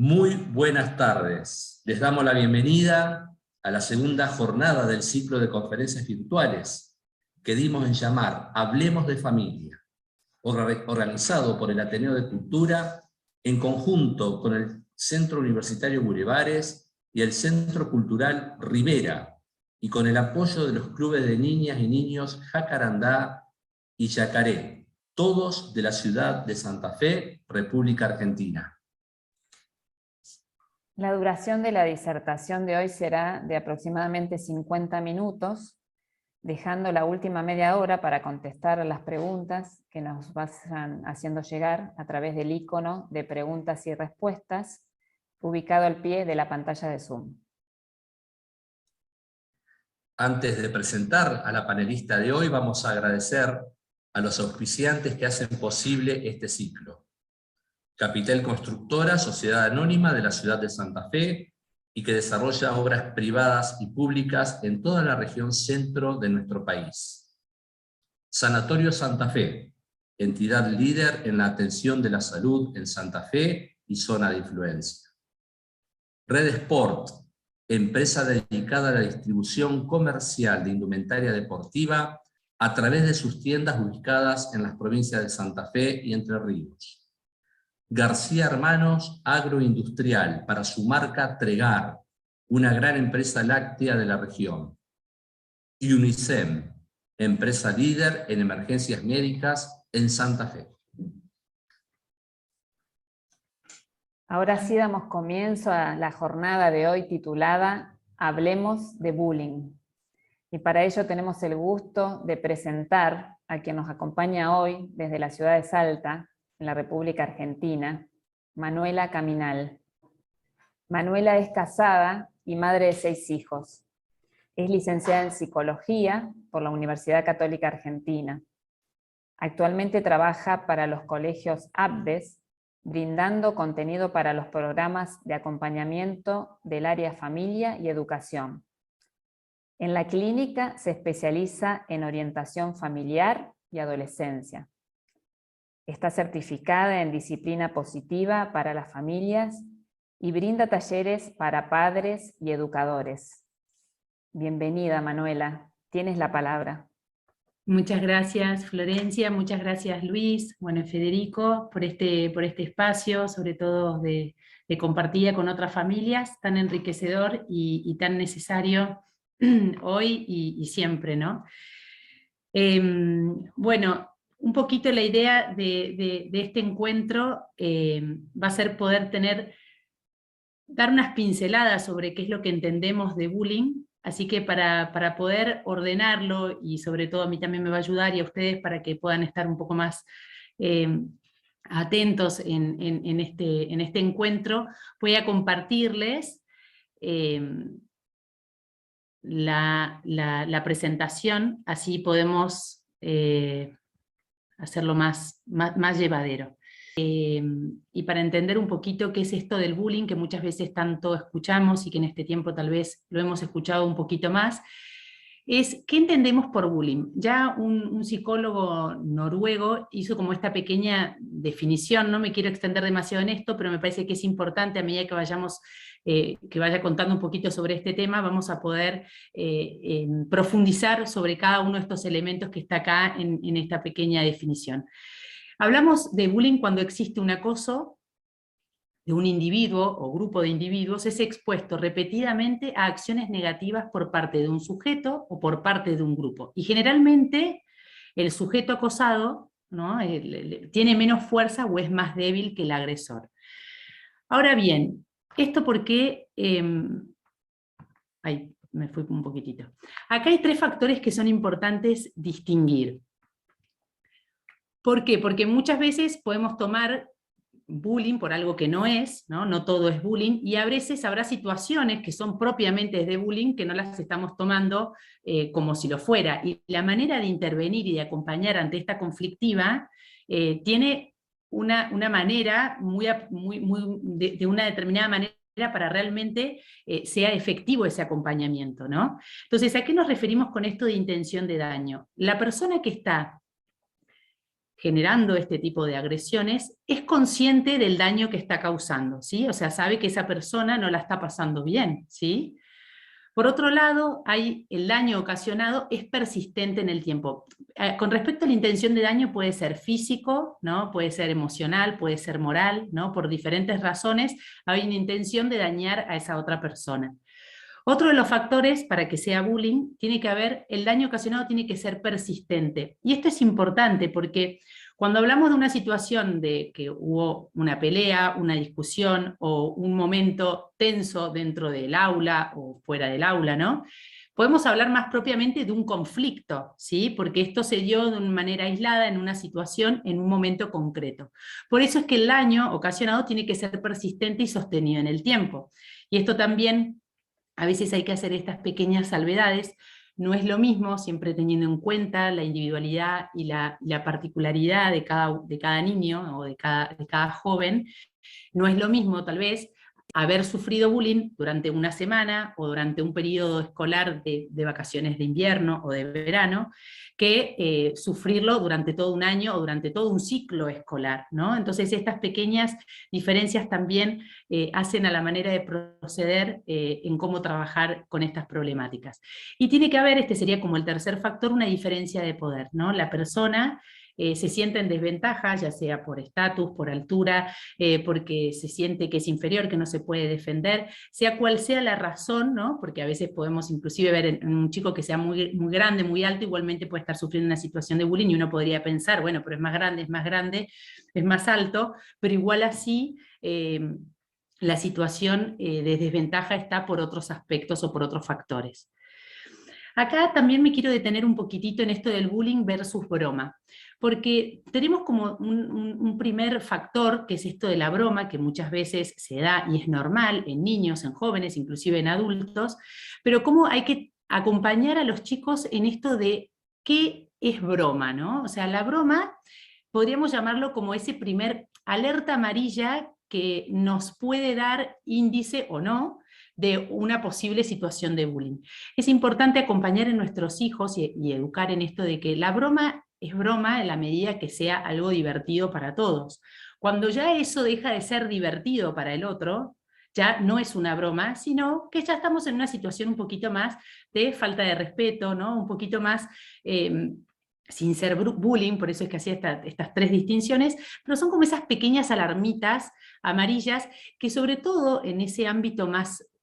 Muy buenas tardes. Les damos la bienvenida a la segunda jornada del ciclo de conferencias virtuales que dimos en llamar Hablemos de Familia, organizado por el Ateneo de Cultura en conjunto con el Centro Universitario Bulevares y el Centro Cultural Rivera, y con el apoyo de los clubes de niñas y niños Jacarandá y Yacaré, todos de la ciudad de Santa Fe, República Argentina. La duración de la disertación de hoy será de aproximadamente 50 minutos, dejando la última media hora para contestar a las preguntas que nos vayan haciendo llegar a través del icono de preguntas y respuestas, ubicado al pie de la pantalla de Zoom. Antes de presentar a la panelista de hoy, vamos a agradecer a los auspiciantes que hacen posible este ciclo. Capital Constructora, sociedad anónima de la ciudad de Santa Fe, y que desarrolla obras privadas y públicas en toda la región centro de nuestro país. Sanatorio Santa Fe, entidad líder en la atención de la salud en Santa Fe y zona de influencia. Red Sport, empresa dedicada a la distribución comercial de indumentaria deportiva a través de sus tiendas ubicadas en las provincias de Santa Fe y Entre Ríos. García Hermanos Agroindustrial, para su marca Tregar, una gran empresa láctea de la región. Y UNICEM, empresa líder en emergencias médicas en Santa Fe. Ahora sí damos comienzo a la jornada de hoy titulada Hablemos de Bullying. Y para ello tenemos el gusto de presentar a quien nos acompaña hoy desde la ciudad de Salta, en la República Argentina, Manuela Caminal. Manuela es casada y madre de 6 hijos. Es licenciada en Psicología por la Universidad Católica Argentina. Actualmente trabaja para los colegios ABDES, brindando contenido para los programas de acompañamiento del área familia y educación. En la clínica se especializa en orientación familiar y adolescencia. Está certificada en disciplina positiva para las familias y brinda talleres para padres y educadores. Bienvenida, Manuela. Tienes la palabra. Muchas gracias, Florencia. Muchas gracias, Luis. Bueno, Federico, por este espacio, sobre todo de compartida con otras familias, tan enriquecedor y tan necesario hoy y siempre, ¿no? Bueno, un poquito la idea de este encuentro va a ser poder dar unas pinceladas sobre qué es lo que entendemos de bullying, así que para poder ordenarlo, y sobre todo a mí también me va a ayudar, y a ustedes para que puedan estar un poco más atentos en este encuentro, voy a compartirles la presentación, así podemos hacerlo más llevadero. Y para entender un poquito qué es esto del bullying, que muchas veces tanto escuchamos y que en este tiempo tal vez lo hemos escuchado un poquito más, es ¿qué entendemos por bullying? Ya un psicólogo noruego hizo como esta pequeña definición, no me quiero extender demasiado en esto, pero me parece que es importante a medida que vayamos, que vaya contando un poquito sobre este tema, vamos a poder profundizar sobre cada uno de estos elementos que está acá en esta pequeña definición. Hablamos de bullying cuando existe un acoso de un individuo o grupo de individuos, es expuesto repetidamente a acciones negativas por parte de un sujeto o por parte de un grupo. Y generalmente el sujeto acosado, ¿no?, tiene menos fuerza o es más débil que el agresor. Ahora bien, esto porque... Ay, me fui un poquitito. Acá hay 3 factores que son importantes distinguir. ¿Por qué? Porque muchas veces podemos tomar bullying por algo que no es, no todo es bullying, y a veces habrá situaciones que son propiamente de bullying que no las estamos tomando como si lo fuera, y la manera de intervenir y de acompañar ante esta conflictiva tiene una manera de una determinada manera para realmente sea efectivo ese acompañamiento, ¿no? Entonces, ¿a qué nos referimos con esto de intención de daño? La persona que está generando este tipo de agresiones, es consciente del daño que está causando, ¿sí? O sea, sabe que esa persona no la está pasando bien, ¿sí? Por otro lado, el daño ocasionado es persistente en el tiempo. Con respecto a la intención de daño, puede ser físico, ¿no? Puede ser emocional, puede ser moral, ¿no? Por diferentes razones hay una intención de dañar a esa otra persona. Otro de los factores para que sea bullying, el daño ocasionado tiene que ser persistente. Y esto es importante porque cuando hablamos de una situación de que hubo una pelea, una discusión o un momento tenso dentro del aula o fuera del aula, ¿no? Podemos hablar más propiamente de un conflicto, ¿sí? Porque esto se dio de una manera aislada en una situación, en un momento concreto. Por eso es que el daño ocasionado tiene que ser persistente y sostenido en el tiempo. Y esto también, a veces hay que hacer estas pequeñas salvedades. No es lo mismo, siempre teniendo en cuenta la individualidad y la particularidad de cada niño o de cada joven, no es lo mismo tal vez haber sufrido bullying durante una semana o durante un periodo escolar de vacaciones de invierno o de verano, que sufrirlo durante todo un año o durante todo un ciclo escolar, ¿no? Entonces estas pequeñas diferencias también hacen a la manera de proceder en cómo trabajar con estas problemáticas. Y tiene que haber, este sería como el tercer factor, una diferencia de poder, ¿no? La persona se siente en desventaja, ya sea por estatus, por altura, porque se siente que es inferior, que no se puede defender, sea cual sea la razón, ¿no? Porque a veces podemos inclusive ver en un chico que sea muy, muy grande, muy alto, igualmente puede estar sufriendo una situación de bullying y uno podría pensar, bueno, pero es más grande, es más alto, pero igual así la situación de desventaja está por otros aspectos o por otros factores. Acá también me quiero detener un poquitito en esto del bullying versus broma, porque tenemos como un primer factor, que es esto de la broma, que muchas veces se da y es normal en niños, en jóvenes, inclusive en adultos, pero cómo hay que acompañar a los chicos en esto de qué es broma, ¿no? O sea, la broma podríamos llamarlo como ese primer alerta amarilla que nos puede dar índice o no de una posible situación de bullying. Es importante acompañar a nuestros hijos y educar en esto de que la broma es broma en la medida que sea algo divertido para todos. Cuando ya eso deja de ser divertido para el otro, ya no es una broma, sino que ya estamos en una situación un poquito más de falta de respeto, ¿no? Un poquito más sin ser bullying, por eso es que hacía estas tres distinciones, pero son como esas pequeñas alarmitas amarillas que sobre todo en ese ámbito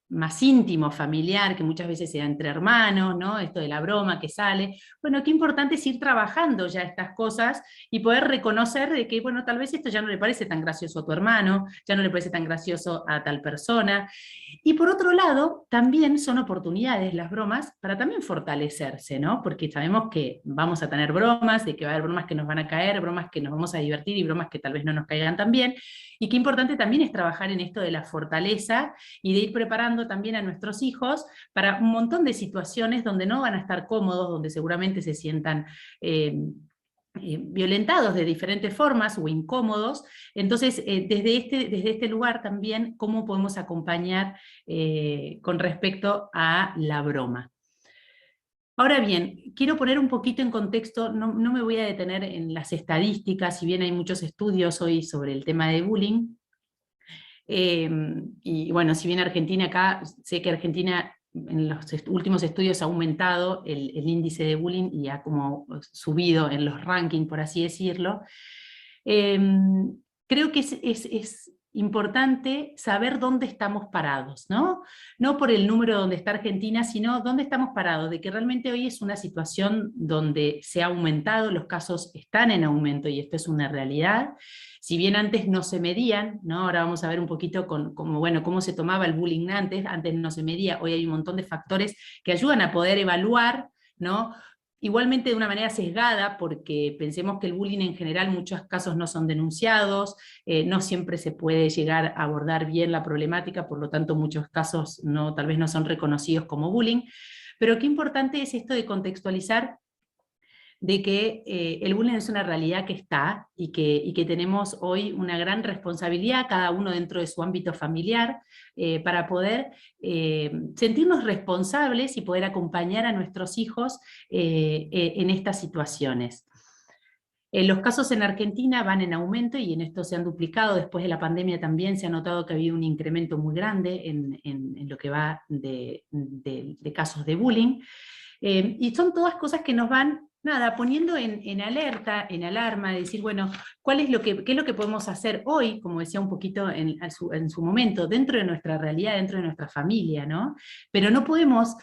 más íntimo, familiar, que muchas veces se da entre hermanos, ¿no? Esto de la broma que sale. Bueno, qué importante es ir trabajando ya estas cosas y poder reconocer de que, bueno, tal vez esto ya no le parece tan gracioso a tu hermano, ya no le parece tan gracioso a tal persona. Y por otro lado, también son oportunidades las bromas para también fortalecerse, ¿no? Porque sabemos que vamos a tener bromas, de que va a haber bromas que nos van a caer, bromas que nos vamos a divertir y bromas que tal vez no nos caigan tan bien. Y qué importante también es trabajar en esto de la fortaleza y de ir preparando también a nuestros hijos para un montón de situaciones donde no van a estar cómodos, donde seguramente se sientan violentados de diferentes formas o incómodos. Entonces, desde este lugar también, ¿cómo podemos acompañar con respecto a la broma? Ahora bien, quiero poner un poquito en contexto, no me voy a detener en las estadísticas, si bien hay muchos estudios hoy sobre el tema de bullying. Y bueno, si bien Argentina acá, sé que Argentina en los últimos estudios ha aumentado el índice de bullying y ha como subido en los rankings, por así decirlo. Creo que es importante saber dónde estamos parados, ¿no? No por el número donde está Argentina, sino dónde estamos parados, de que realmente hoy es una situación donde se ha aumentado, los casos están en aumento y esto es una realidad. Si bien antes no se medían, ¿no? Ahora vamos a ver un poquito cómo se tomaba el bullying antes no se medía, hoy hay un montón de factores que ayudan a poder evaluar, ¿no? Igualmente de una manera sesgada, porque pensemos que el bullying en general en muchos casos no son denunciados, no siempre se puede llegar a abordar bien la problemática, por lo tanto muchos casos tal vez no son reconocidos como bullying, pero qué importante es esto de contextualizar de que el bullying es una realidad que está y que tenemos hoy una gran responsabilidad, cada uno dentro de su ámbito familiar, para poder sentirnos responsables y poder acompañar a nuestros hijos en estas situaciones. Los casos en Argentina van en aumento y en esto se han duplicado. Después de la pandemia también se ha notado que ha habido un incremento muy grande en lo que va de casos de bullying. Y son todas cosas que nos van, nada, poniendo en alerta, en alarma, de decir, bueno, ¿qué es lo que podemos hacer hoy, como decía un poquito en su momento, dentro de nuestra realidad, dentro de nuestra familia, ¿no? Pero no podemos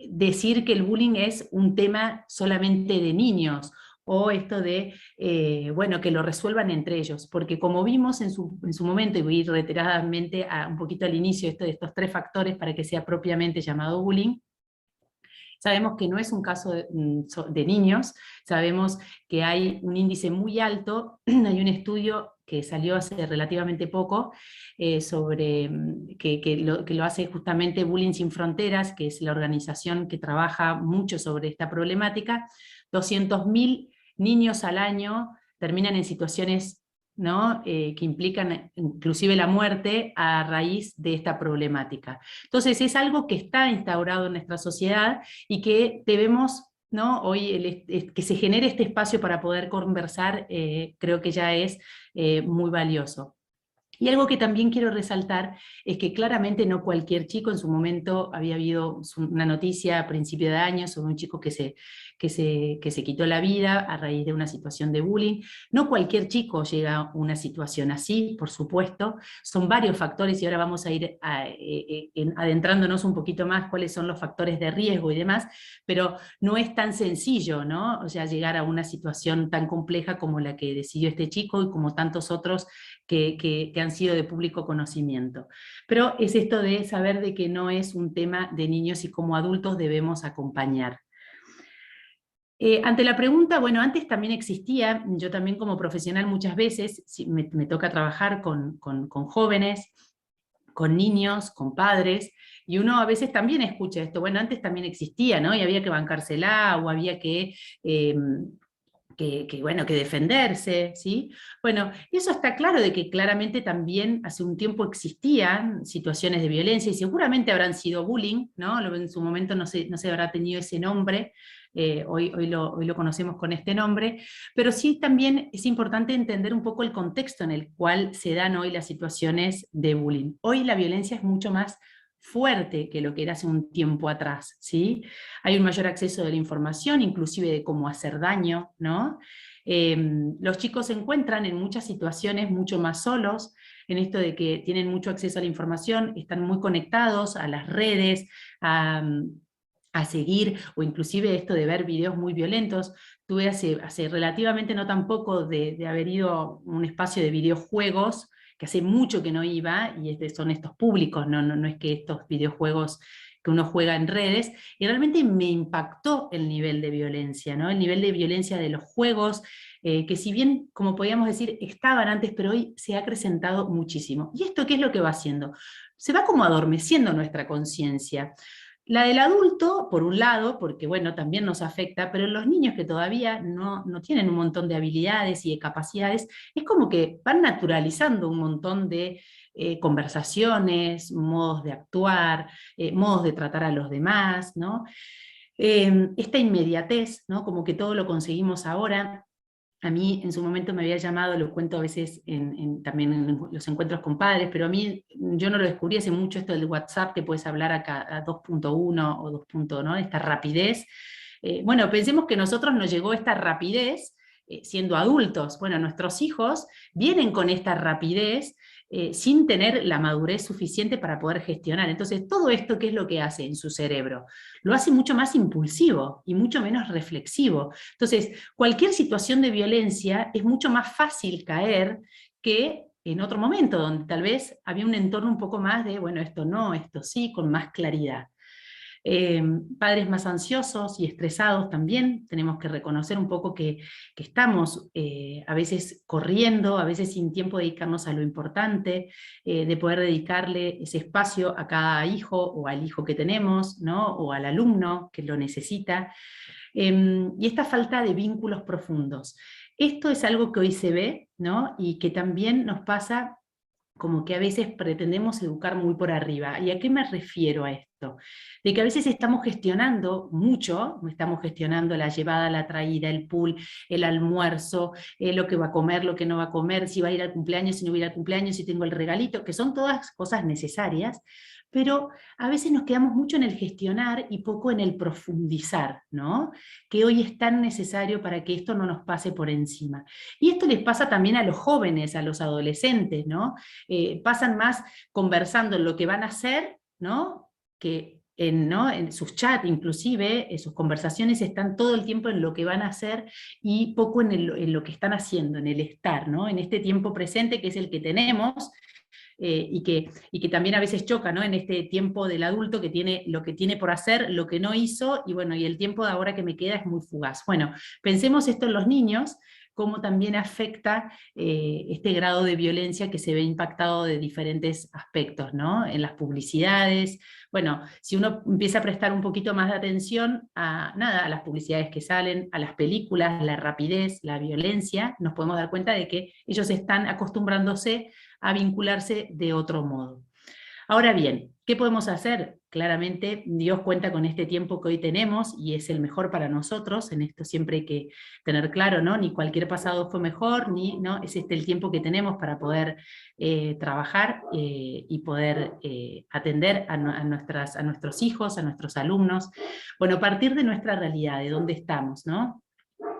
decir que el bullying es un tema solamente de niños, o esto de, bueno, que lo resuelvan entre ellos, porque como vimos en su momento, y voy a ir reiteradamente un poquito al inicio de estos 3 factores para que sea propiamente llamado bullying, sabemos que no es un caso de niños, sabemos que hay un índice muy alto, hay un estudio que salió hace relativamente poco, que lo hace justamente Bullying Sin Fronteras, que es la organización que trabaja mucho sobre esta problemática. 200.000 niños al año terminan en situaciones, ¿no? Que implican inclusive la muerte a raíz de esta problemática. Entonces es algo que está instaurado en nuestra sociedad y que debemos, ¿no? Hoy que se genere este espacio para poder conversar, creo que ya es muy valioso. Y algo que también quiero resaltar es que claramente no cualquier chico, en su momento había habido una noticia a principio de año sobre un chico que se quitó la vida a raíz de una situación de bullying. No cualquier chico llega a una situación así, por supuesto, son varios factores y ahora vamos a ir adentrándonos un poquito más cuáles son los factores de riesgo y demás, pero no es tan sencillo, ¿no? O sea, llegar a una situación tan compleja como la que decidió este chico y como tantos otros que han sido de público conocimiento. Pero es esto de saber de que no es un tema de niños y como adultos debemos acompañar. Ante la pregunta, bueno, antes también existía, yo también como profesional muchas veces me toca trabajar con jóvenes, con niños, con padres, y uno a veces también escucha esto, bueno, antes también existía, ¿no? Y había que bancársela, o había que defenderse, ¿sí? Bueno, eso está claro de que claramente también hace un tiempo existían situaciones de violencia y seguramente habrán sido bullying, ¿no? En su momento no se habrá tenido ese nombre, hoy lo conocemos con este nombre, pero sí también es importante entender un poco el contexto en el cual se dan hoy las situaciones de bullying. Hoy la violencia es mucho más fuerte que lo que era hace un tiempo atrás, ¿sí? Hay un mayor acceso de la información, inclusive de cómo hacer daño, ¿no? Los chicos se encuentran en muchas situaciones mucho más solos, en esto de que tienen mucho acceso a la información, están muy conectados a las redes, a seguir, o inclusive esto de ver videos muy violentos. Tuve hace relativamente no tan poco de haber ido a un espacio de videojuegos, que hace mucho que no iba, y son estos públicos, no es que estos videojuegos que uno juega en redes, y realmente me impactó el nivel de violencia, ¿no? El nivel de violencia de los juegos, que si bien, como podíamos decir, estaban antes, pero hoy se ha acrecentado muchísimo. ¿Y esto qué es lo que va haciendo? Se va como adormeciendo nuestra conciencia. La del adulto, por un lado, porque bueno, también nos afecta, pero en los niños que todavía no tienen un montón de habilidades y de capacidades, es como que van naturalizando un montón de conversaciones, modos de actuar, modos de tratar a los demás, ¿no? Esta inmediatez, ¿no? Como que todo lo conseguimos ahora. A mí en su momento me había llamado, lo cuento a veces también en los encuentros con padres, pero a mí yo no lo descubrí hace mucho esto del WhatsApp, que puedes hablar acá a 2.1 o 2. ¿No? Esta rapidez. Bueno, pensemos que a nosotros nos llegó esta rapidez siendo adultos. Bueno, nuestros hijos vienen con esta rapidez sin tener la madurez suficiente para poder gestionar. Entonces, todo esto, ¿qué es lo que hace en su cerebro? Lo hace mucho más impulsivo y mucho menos reflexivo. Entonces, cualquier situación de violencia es mucho más fácil caer que en otro momento, donde tal vez había un entorno un poco más de, bueno, esto no, esto sí, con más claridad. Padres más ansiosos y estresados también, tenemos que reconocer un poco que estamos a veces corriendo, a veces sin tiempo de dedicarnos a lo importante, de poder dedicarle ese espacio a cada hijo o al hijo que tenemos, ¿no? O al alumno que lo necesita, y esta falta de vínculos profundos. Esto es algo que hoy se ve, ¿no? Y que también nos pasa como que a veces pretendemos educar muy por arriba. ¿Y a qué me refiero a esto? esto, de que a veces estamos gestionando mucho, estamos gestionando la llevada, la traída, el pool, el almuerzo, lo que va a comer, lo que no va a comer, si va a ir al cumpleaños, si no va a ir al cumpleaños, si tengo el regalito, que son todas cosas necesarias, pero a veces nos quedamos mucho en el gestionar y poco en el profundizar, ¿no? Que hoy es tan necesario para que esto no nos pase por encima. Y esto les pasa también a los jóvenes, a los adolescentes, ¿no? Pasan más conversando en lo que van a hacer, ¿no? Que ¿no? En sus chats inclusive, sus conversaciones están todo el tiempo en lo que van a hacer y poco en lo que están haciendo, en el estar, ¿no? En este tiempo presente que es el que tenemos, y que también a veces choca, ¿no? En este tiempo del adulto que tiene lo que tiene por hacer, lo que no hizo, y bueno, y el tiempo de ahora que me queda es muy fugaz. Bueno, pensemos esto en los niños, cómo también afecta este grado de violencia que se ve impactado de diferentes aspectos, ¿no? En las publicidades. Bueno, si uno empieza a prestar un poquito más de atención a las publicidades que salen, a las películas, la rapidez, la violencia, nos podemos dar cuenta de que ellos están acostumbrándose a vincularse de otro modo. Ahora bien, ¿qué podemos hacer? Claramente Dios cuenta con este tiempo que hoy tenemos y es el mejor para nosotros. En esto siempre hay que tener claro, ¿no? Ni cualquier pasado fue mejor, ni ¿no? Es el tiempo que tenemos para poder trabajar y poder atender a nuestros hijos, a nuestros alumnos. Bueno, a partir de nuestra realidad, de dónde estamos, ¿no?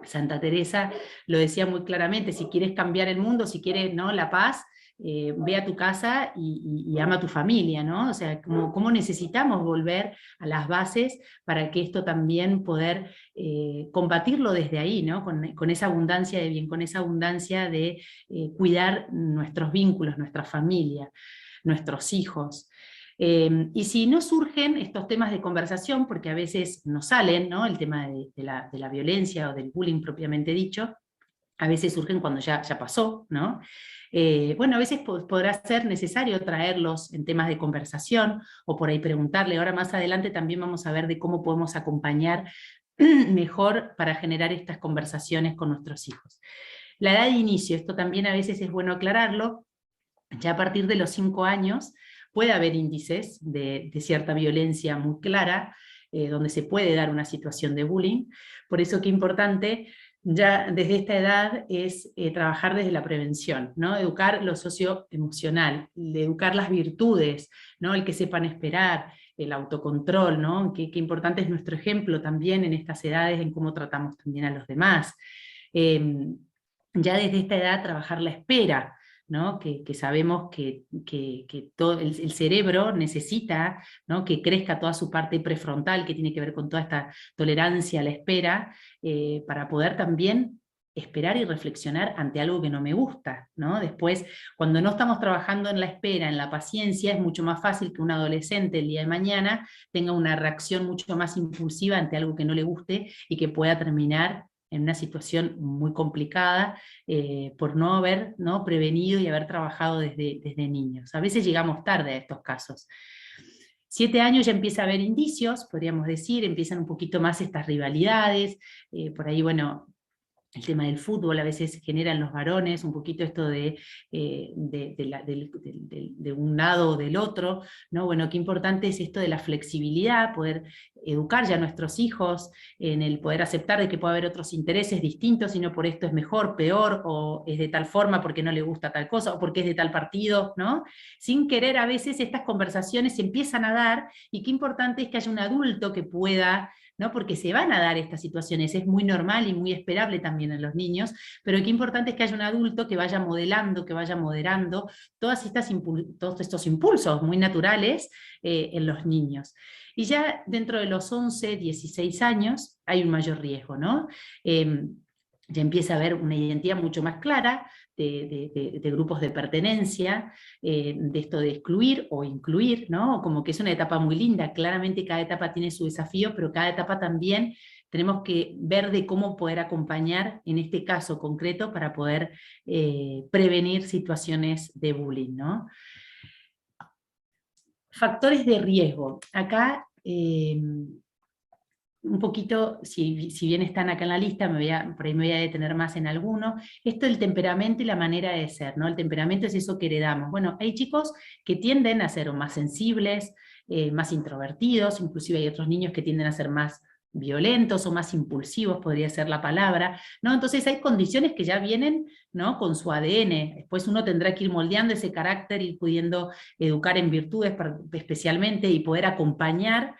Santa Teresa lo decía muy claramente: si quieres cambiar el mundo, si quieres, ¿no?, la paz, ve a tu casa y ama a tu familia, ¿no? O sea, cómo necesitamos volver a las bases para que esto también poder combatirlo desde ahí, ¿no? Con esa abundancia de bien, con esa abundancia de cuidar nuestros vínculos, nuestra familia, nuestros hijos. Y si no surgen estos temas de conversación, porque a veces no salen, ¿no? El tema de la violencia o del bullying propiamente dicho, a veces surgen cuando ya pasó, ¿no? Bueno, a veces podrá ser necesario traerlos en temas de conversación, o por ahí preguntarle. Ahora más adelante también vamos a ver de cómo podemos acompañar mejor para generar estas conversaciones con nuestros hijos. La edad de inicio, esto también a veces es bueno aclararlo, ya a partir de los 5 años puede haber índices de cierta violencia muy clara, donde se puede dar una situación de bullying. Por eso que es importante ya desde esta edad es trabajar desde la prevención, ¿no? Educar lo socioemocional, educar las virtudes, ¿no? El que sepan esperar, el autocontrol, ¿no? Qué importante es nuestro ejemplo también en estas edades, en cómo tratamos también a los demás. Ya desde esta edad trabajar la espera, ¿no? Que sabemos que todo el cerebro necesita, ¿no?, que crezca toda su parte prefrontal, que tiene que ver con toda esta tolerancia a la espera, para poder también esperar y reflexionar ante algo que no me gusta, ¿no? Después, cuando no estamos trabajando en la espera, en la paciencia, es mucho más fácil que un adolescente el día de mañana tenga una reacción mucho más impulsiva ante algo que no le guste y que pueda terminar en una situación muy complicada, por no haber, ¿no?, prevenido y haber trabajado desde niños. A veces llegamos tarde a estos casos. 7 años ya empieza a haber indicios, podríamos decir, empiezan un poquito más estas rivalidades, por ahí, bueno, el tema del fútbol a veces genera en los varones un poquito esto de un lado o del otro, ¿no? Bueno, qué importante es esto de la flexibilidad, poder educar ya a nuestros hijos en el poder aceptar de que puede haber otros intereses distintos, y no por esto es mejor, peor, o es de tal forma porque no le gusta tal cosa, o porque es de tal partido, ¿no? Sin querer a veces estas conversaciones se empiezan a dar, y qué importante es que haya un adulto que pueda, ¿no? Porque se van a dar estas situaciones, es muy normal y muy esperable también en los niños, pero qué importante es que haya un adulto que vaya modelando, que vaya moderando todos estos impulsos muy naturales en los niños. Y ya dentro de los 11, 16 años hay un mayor riesgo, ¿no? Ya empieza a haber una identidad mucho más clara de grupos de pertenencia, de esto de excluir o incluir, ¿no? Como que es una etapa muy linda. Claramente cada etapa tiene su desafío, pero cada etapa también tenemos que ver de cómo poder acompañar en este caso concreto para poder prevenir situaciones de bullying, ¿no? Factores de riesgo. Acá un poquito, si bien están acá en la lista, por ahí me voy a detener más en alguno, esto del temperamento y la manera de ser, ¿no? El temperamento es eso que heredamos. Bueno, hay chicos que tienden a ser más sensibles, más introvertidos, inclusive hay otros niños que tienden a ser más violentos o más impulsivos, podría ser la palabra, ¿no? Entonces hay condiciones que ya vienen, ¿no?, con su ADN. Después uno tendrá que ir moldeando ese carácter, ir pudiendo educar en virtudes especialmente y poder acompañar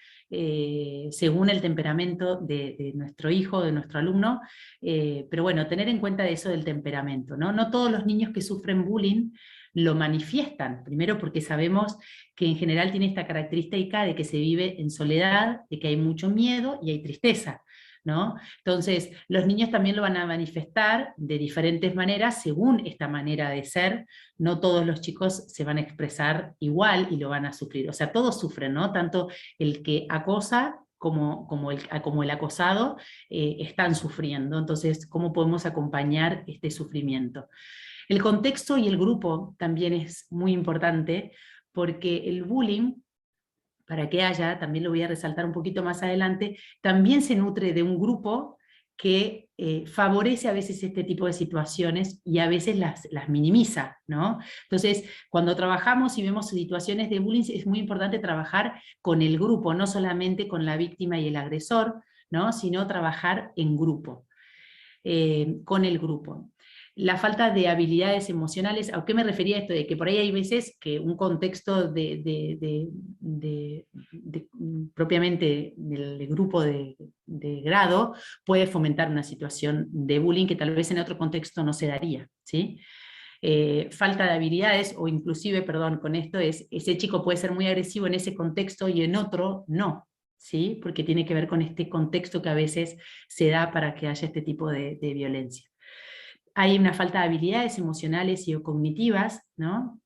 según el temperamento de nuestro hijo, de nuestro alumno, pero bueno, tener en cuenta eso del temperamento, ¿no? No todos los niños que sufren bullying lo manifiestan, primero porque sabemos que en general tiene esta característica de que se vive en soledad, de que hay mucho miedo y hay tristeza, ¿no? Entonces, los niños también lo van a manifestar de diferentes maneras según esta manera de ser. No todos los chicos se van a expresar igual y lo van a sufrir, o sea, todos sufren, ¿no? Tanto el que acosa como el acosado están sufriendo. Entonces, ¿cómo podemos acompañar este sufrimiento? El contexto y el grupo también es muy importante, porque el bullying, para que haya, también lo voy a resaltar un poquito más adelante, también se nutre de un grupo que favorece a veces este tipo de situaciones y a veces las minimiza, ¿no? Entonces, cuando trabajamos y vemos situaciones de bullying, es muy importante trabajar con el grupo, no solamente con la víctima y el agresor, ¿no?, sino trabajar en grupo, con el grupo. La falta de habilidades emocionales, ¿a qué me refería esto? De que por ahí hay veces que un contexto propiamente del grupo de grado puede fomentar una situación de bullying que tal vez en otro contexto no se daría, ¿sí? Falta de habilidades, o inclusive, perdón, con esto ese chico puede ser muy agresivo en ese contexto y en otro no, ¿sí? Porque tiene que ver con este contexto que a veces se da para que haya este tipo de violencia. Hay una falta de habilidades emocionales y o cognitivas, ¿no?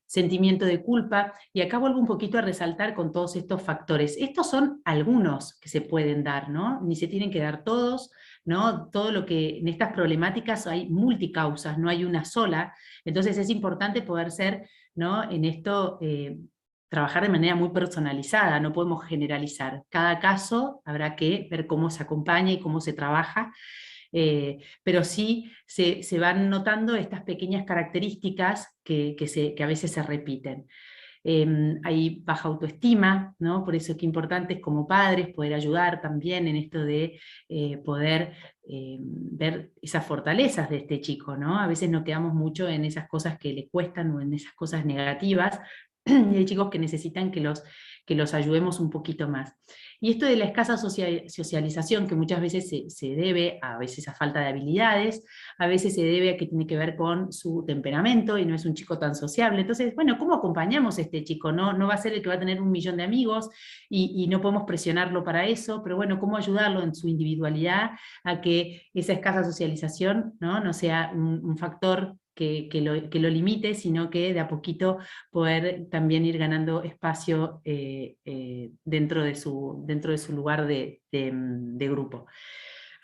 Sentimiento de culpa, y acá vuelvo un poquito a resaltar con todos estos factores. Estos son algunos que se pueden dar, ¿no? Ni se tienen que dar todos, ¿no? Todo lo que en estas problemáticas hay multicausas, no hay una sola, entonces es importante poder ser, ¿no?, en esto, trabajar de manera muy personalizada, no podemos generalizar. Cada caso habrá que ver cómo se acompaña y cómo se trabaja, pero sí se van notando estas pequeñas características que a veces se repiten. Hay baja autoestima, ¿no? Por eso es que importante es como padres poder ayudar también en esto de poder ver esas fortalezas de este chico, ¿no? A veces nos quedamos mucho en esas cosas que le cuestan o en esas cosas negativas, y hay chicos que necesitan que los ayudemos un poquito más. Y esto de la escasa socialización, que muchas veces se debe a veces a falta de habilidades, a veces se debe a que tiene que ver con su temperamento y no es un chico tan sociable. Entonces, bueno, ¿cómo acompañamos a este chico? No va a ser el que va a tener 1.000.000 de amigos y no podemos presionarlo para eso, pero bueno, ¿cómo ayudarlo en su individualidad a que esa escasa socialización no sea un factor que lo limite, sino que de a poquito poder también ir ganando espacio dentro de su lugar de grupo?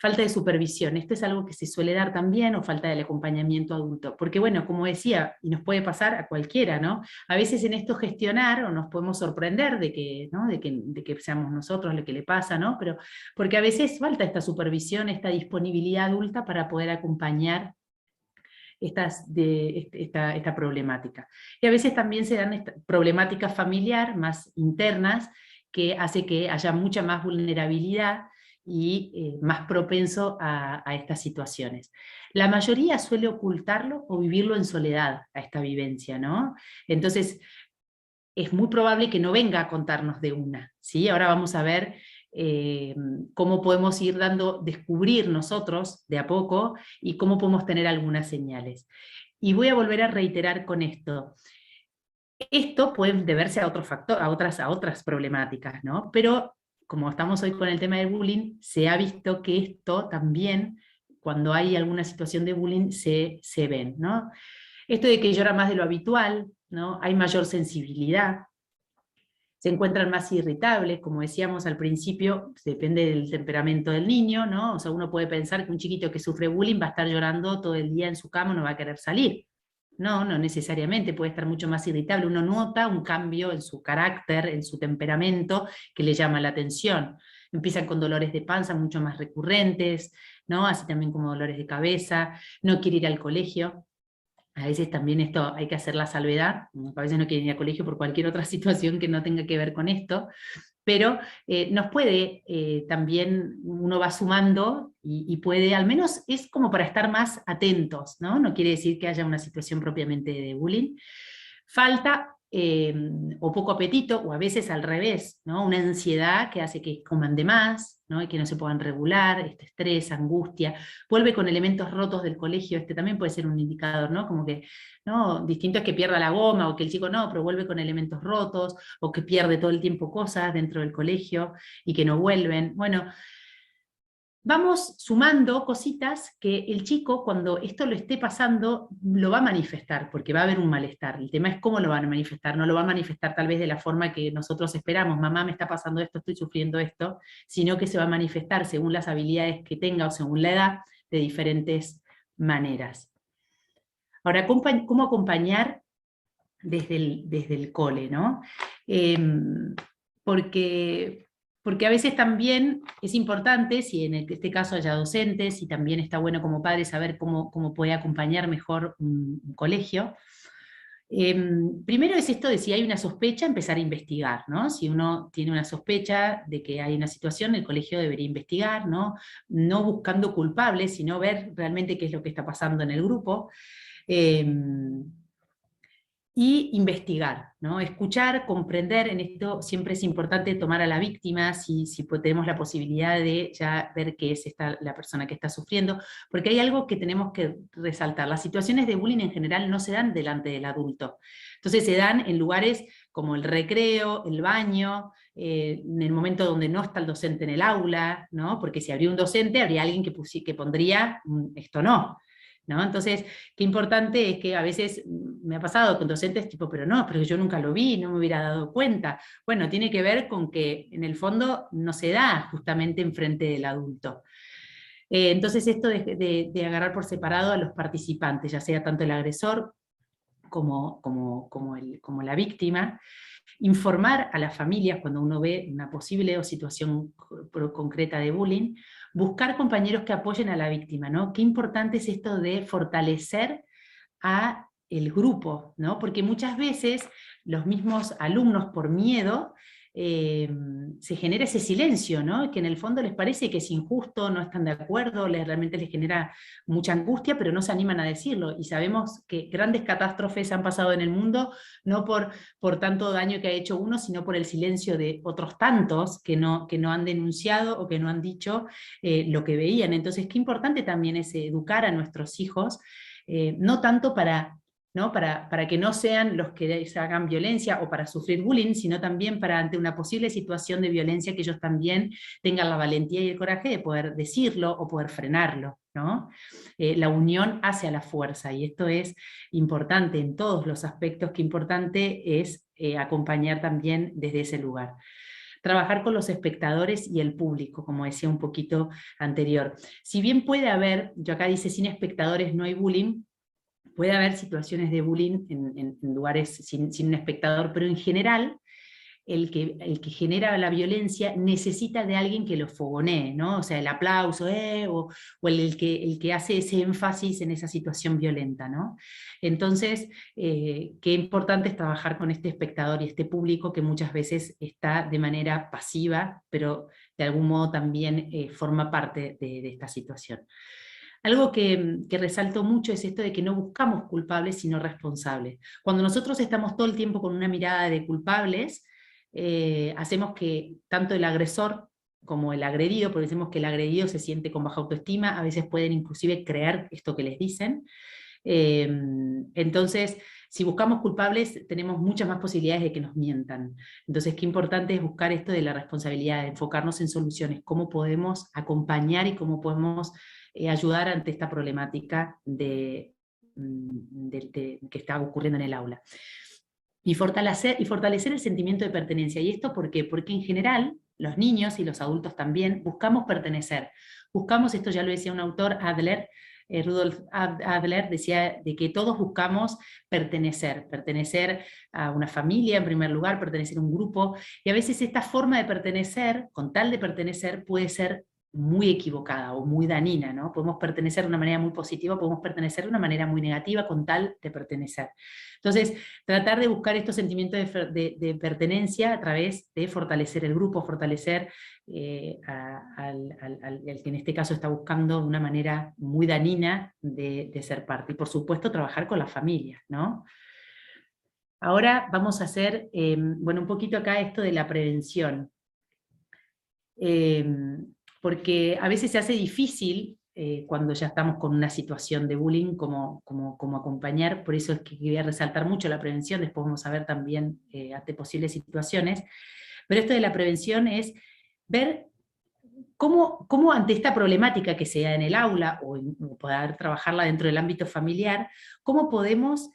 Falta de supervisión, esto es algo que se suele dar también, o falta del acompañamiento adulto, porque bueno, como decía, y nos puede pasar a cualquiera, ¿no? A veces en esto gestionar, o nos podemos sorprender de que, ¿no?, de que seamos nosotros lo que le pasa, ¿no? Pero porque a veces falta esta supervisión, esta disponibilidad adulta para poder acompañar esta problemática. Y a veces también se dan problemáticas familiar más internas que hace que haya mucha más vulnerabilidad y más propenso a estas situaciones. La mayoría suele ocultarlo o vivirlo en soledad, a esta vivencia, ¿no? Entonces, es muy probable que no venga a contarnos de una, ¿sí? Ahora vamos a ver cómo podemos ir descubrir nosotros de a poco y cómo podemos tener algunas señales. Y voy a volver a reiterar con esto. Esto puede deberse a otros factores, a otras problemáticas, ¿no? Pero como estamos hoy con el tema del bullying, se ha visto que esto también, cuando hay alguna situación de bullying, se ven, ¿no? Esto de que llora más de lo habitual, ¿no? Hay mayor sensibilidad, se encuentran más irritables, como decíamos al principio, depende del temperamento del niño, ¿no? O sea, uno puede pensar que un chiquito que sufre bullying va a estar llorando todo el día en su cama, no va a querer salir. No necesariamente, puede estar mucho más irritable. Uno nota un cambio en su carácter, en su temperamento, que le llama la atención. empiezan con dolores de panza mucho más recurrentes, ¿no? Así también como dolores de cabeza, no quiere ir al colegio. A veces también esto hay que hacer la salvedad, a veces no quieren ir al colegio por cualquier otra situación que no tenga que ver con esto, pero nos puede, también uno va sumando y puede, al menos es como para estar más atentos, ¿no? No quiere decir que haya una situación propiamente de bullying. Falta o poco apetito, o a veces al revés, ¿no? Una ansiedad que hace que coman de más, ¿no? Y que no se puedan regular, estrés, angustia, vuelve con elementos rotos del colegio, también puede ser un indicador, ¿no? Como que, ¿no? Distinto es que pierda la goma, o que el chico no, pero vuelve con elementos rotos, o que pierde todo el tiempo cosas dentro del colegio, y que no vuelven. Bueno, vamos sumando cositas que el chico, cuando esto lo esté pasando, lo va a manifestar, porque va a haber un malestar. El tema es cómo lo van a manifestar. No lo va a manifestar tal vez de la forma que nosotros esperamos, mamá, me está pasando esto, estoy sufriendo esto, sino que se va a manifestar según las habilidades que tenga o según la edad, de diferentes maneras. Ahora, ¿cómo acompañar desde el cole, ¿no? Porque a veces también es importante, si en este caso haya docentes, y también está bueno como padre saber cómo puede acompañar mejor un colegio. Primero es esto de si hay una sospecha, empezar a investigar, ¿no? Si uno tiene una sospecha de que hay una situación, el colegio debería investigar, ¿no? No buscando culpables, sino ver realmente qué es lo que está pasando en el grupo. Y investigar, ¿no? Escuchar, comprender. En esto siempre es importante tomar a la víctima, si tenemos la posibilidad de ya ver qué es la persona que está sufriendo, porque hay algo que tenemos que resaltar. Las situaciones de bullying en general no se dan delante del adulto, entonces se dan en lugares como el recreo, el baño, en el momento donde no está el docente en el aula, ¿no? Porque si habría un docente, habría alguien que pondría esto no. ¿No? Entonces, qué importante es que a veces me ha pasado con docentes tipo, pero yo nunca lo vi, no me hubiera dado cuenta. Bueno, tiene que ver con que en el fondo no se da justamente enfrente del adulto. Entonces esto de agarrar por separado a los participantes, ya sea tanto el agresor como la víctima, informar a las familias cuando uno ve una posible o situación concreta de bullying, buscar compañeros que apoyen a la víctima, ¿no? Qué importante es esto de fortalecer a el grupo, ¿no? Porque muchas veces los mismos alumnos, por miedo, se genera ese silencio, ¿no? Que en el fondo les parece que es injusto, no están de acuerdo, realmente les genera mucha angustia, pero no se animan a decirlo. Y sabemos que grandes catástrofes han pasado en el mundo, no por tanto daño que ha hecho uno, sino por el silencio de otros tantos que no han denunciado o que no han dicho lo que veían. Entonces, qué importante también es educar a nuestros hijos, no tanto para que no sean los que hagan violencia o para sufrir bullying, sino también para, ante una posible situación de violencia, que ellos también tengan la valentía y el coraje de poder decirlo o poder frenarlo, ¿no? La unión hace a la fuerza, y esto es importante en todos los aspectos. Qué importante es acompañar también desde ese lugar. Trabajar con los espectadores y el público, como decía un poquito anterior. Si bien puede haber, yo acá dice, sin espectadores no hay bullying, puede haber situaciones de bullying en lugares sin un espectador, pero en general el que genera la violencia necesita de alguien que lo fogonee, ¿no? O sea, el aplauso, o el que hace ese énfasis en esa situación violenta, ¿no? Entonces, qué importante es trabajar con este espectador y este público que muchas veces está de manera pasiva, pero de algún modo también forma parte de esta situación. Algo que resalto mucho es esto de que no buscamos culpables, sino responsables. Cuando nosotros estamos todo el tiempo con una mirada de culpables, hacemos que tanto el agresor como el agredido, porque decimos que el agredido se siente con baja autoestima, a veces pueden inclusive creer esto que les dicen. Entonces, si buscamos culpables, tenemos muchas más posibilidades de que nos mientan. Entonces, qué importante es buscar esto de la responsabilidad, de enfocarnos en soluciones, cómo podemos acompañar y cómo podemos ayudar ante esta problemática que está ocurriendo en el aula. Y fortalecer el sentimiento de pertenencia. ¿Y esto por qué? Porque en general, los niños y los adultos también buscamos pertenecer. Buscamos, esto ya lo decía un autor, Adler, Rudolf Adler decía de que todos buscamos pertenecer a una familia en primer lugar, pertenecer a un grupo, y a veces esta forma de pertenecer, con tal de pertenecer, puede ser muy equivocada o muy dañina, ¿no? Podemos pertenecer de una manera muy positiva, podemos pertenecer de una manera muy negativa con tal de pertenecer. Entonces, tratar de buscar estos sentimientos de pertenencia a través de fortalecer el grupo, fortalecer al que en este caso está buscando una manera muy dañina de ser parte. Y por supuesto, trabajar con la familia, ¿no? Ahora vamos a hacer, bueno, un poquito acá esto de la prevención. Porque a veces se hace difícil cuando ya estamos con una situación de bullying, como acompañar, por eso es que quería resaltar mucho la prevención, después vamos a ver también ante posibles situaciones, pero esto de la prevención es ver cómo ante esta problemática que sea en el aula, o poder trabajarla dentro del ámbito familiar, cómo podemos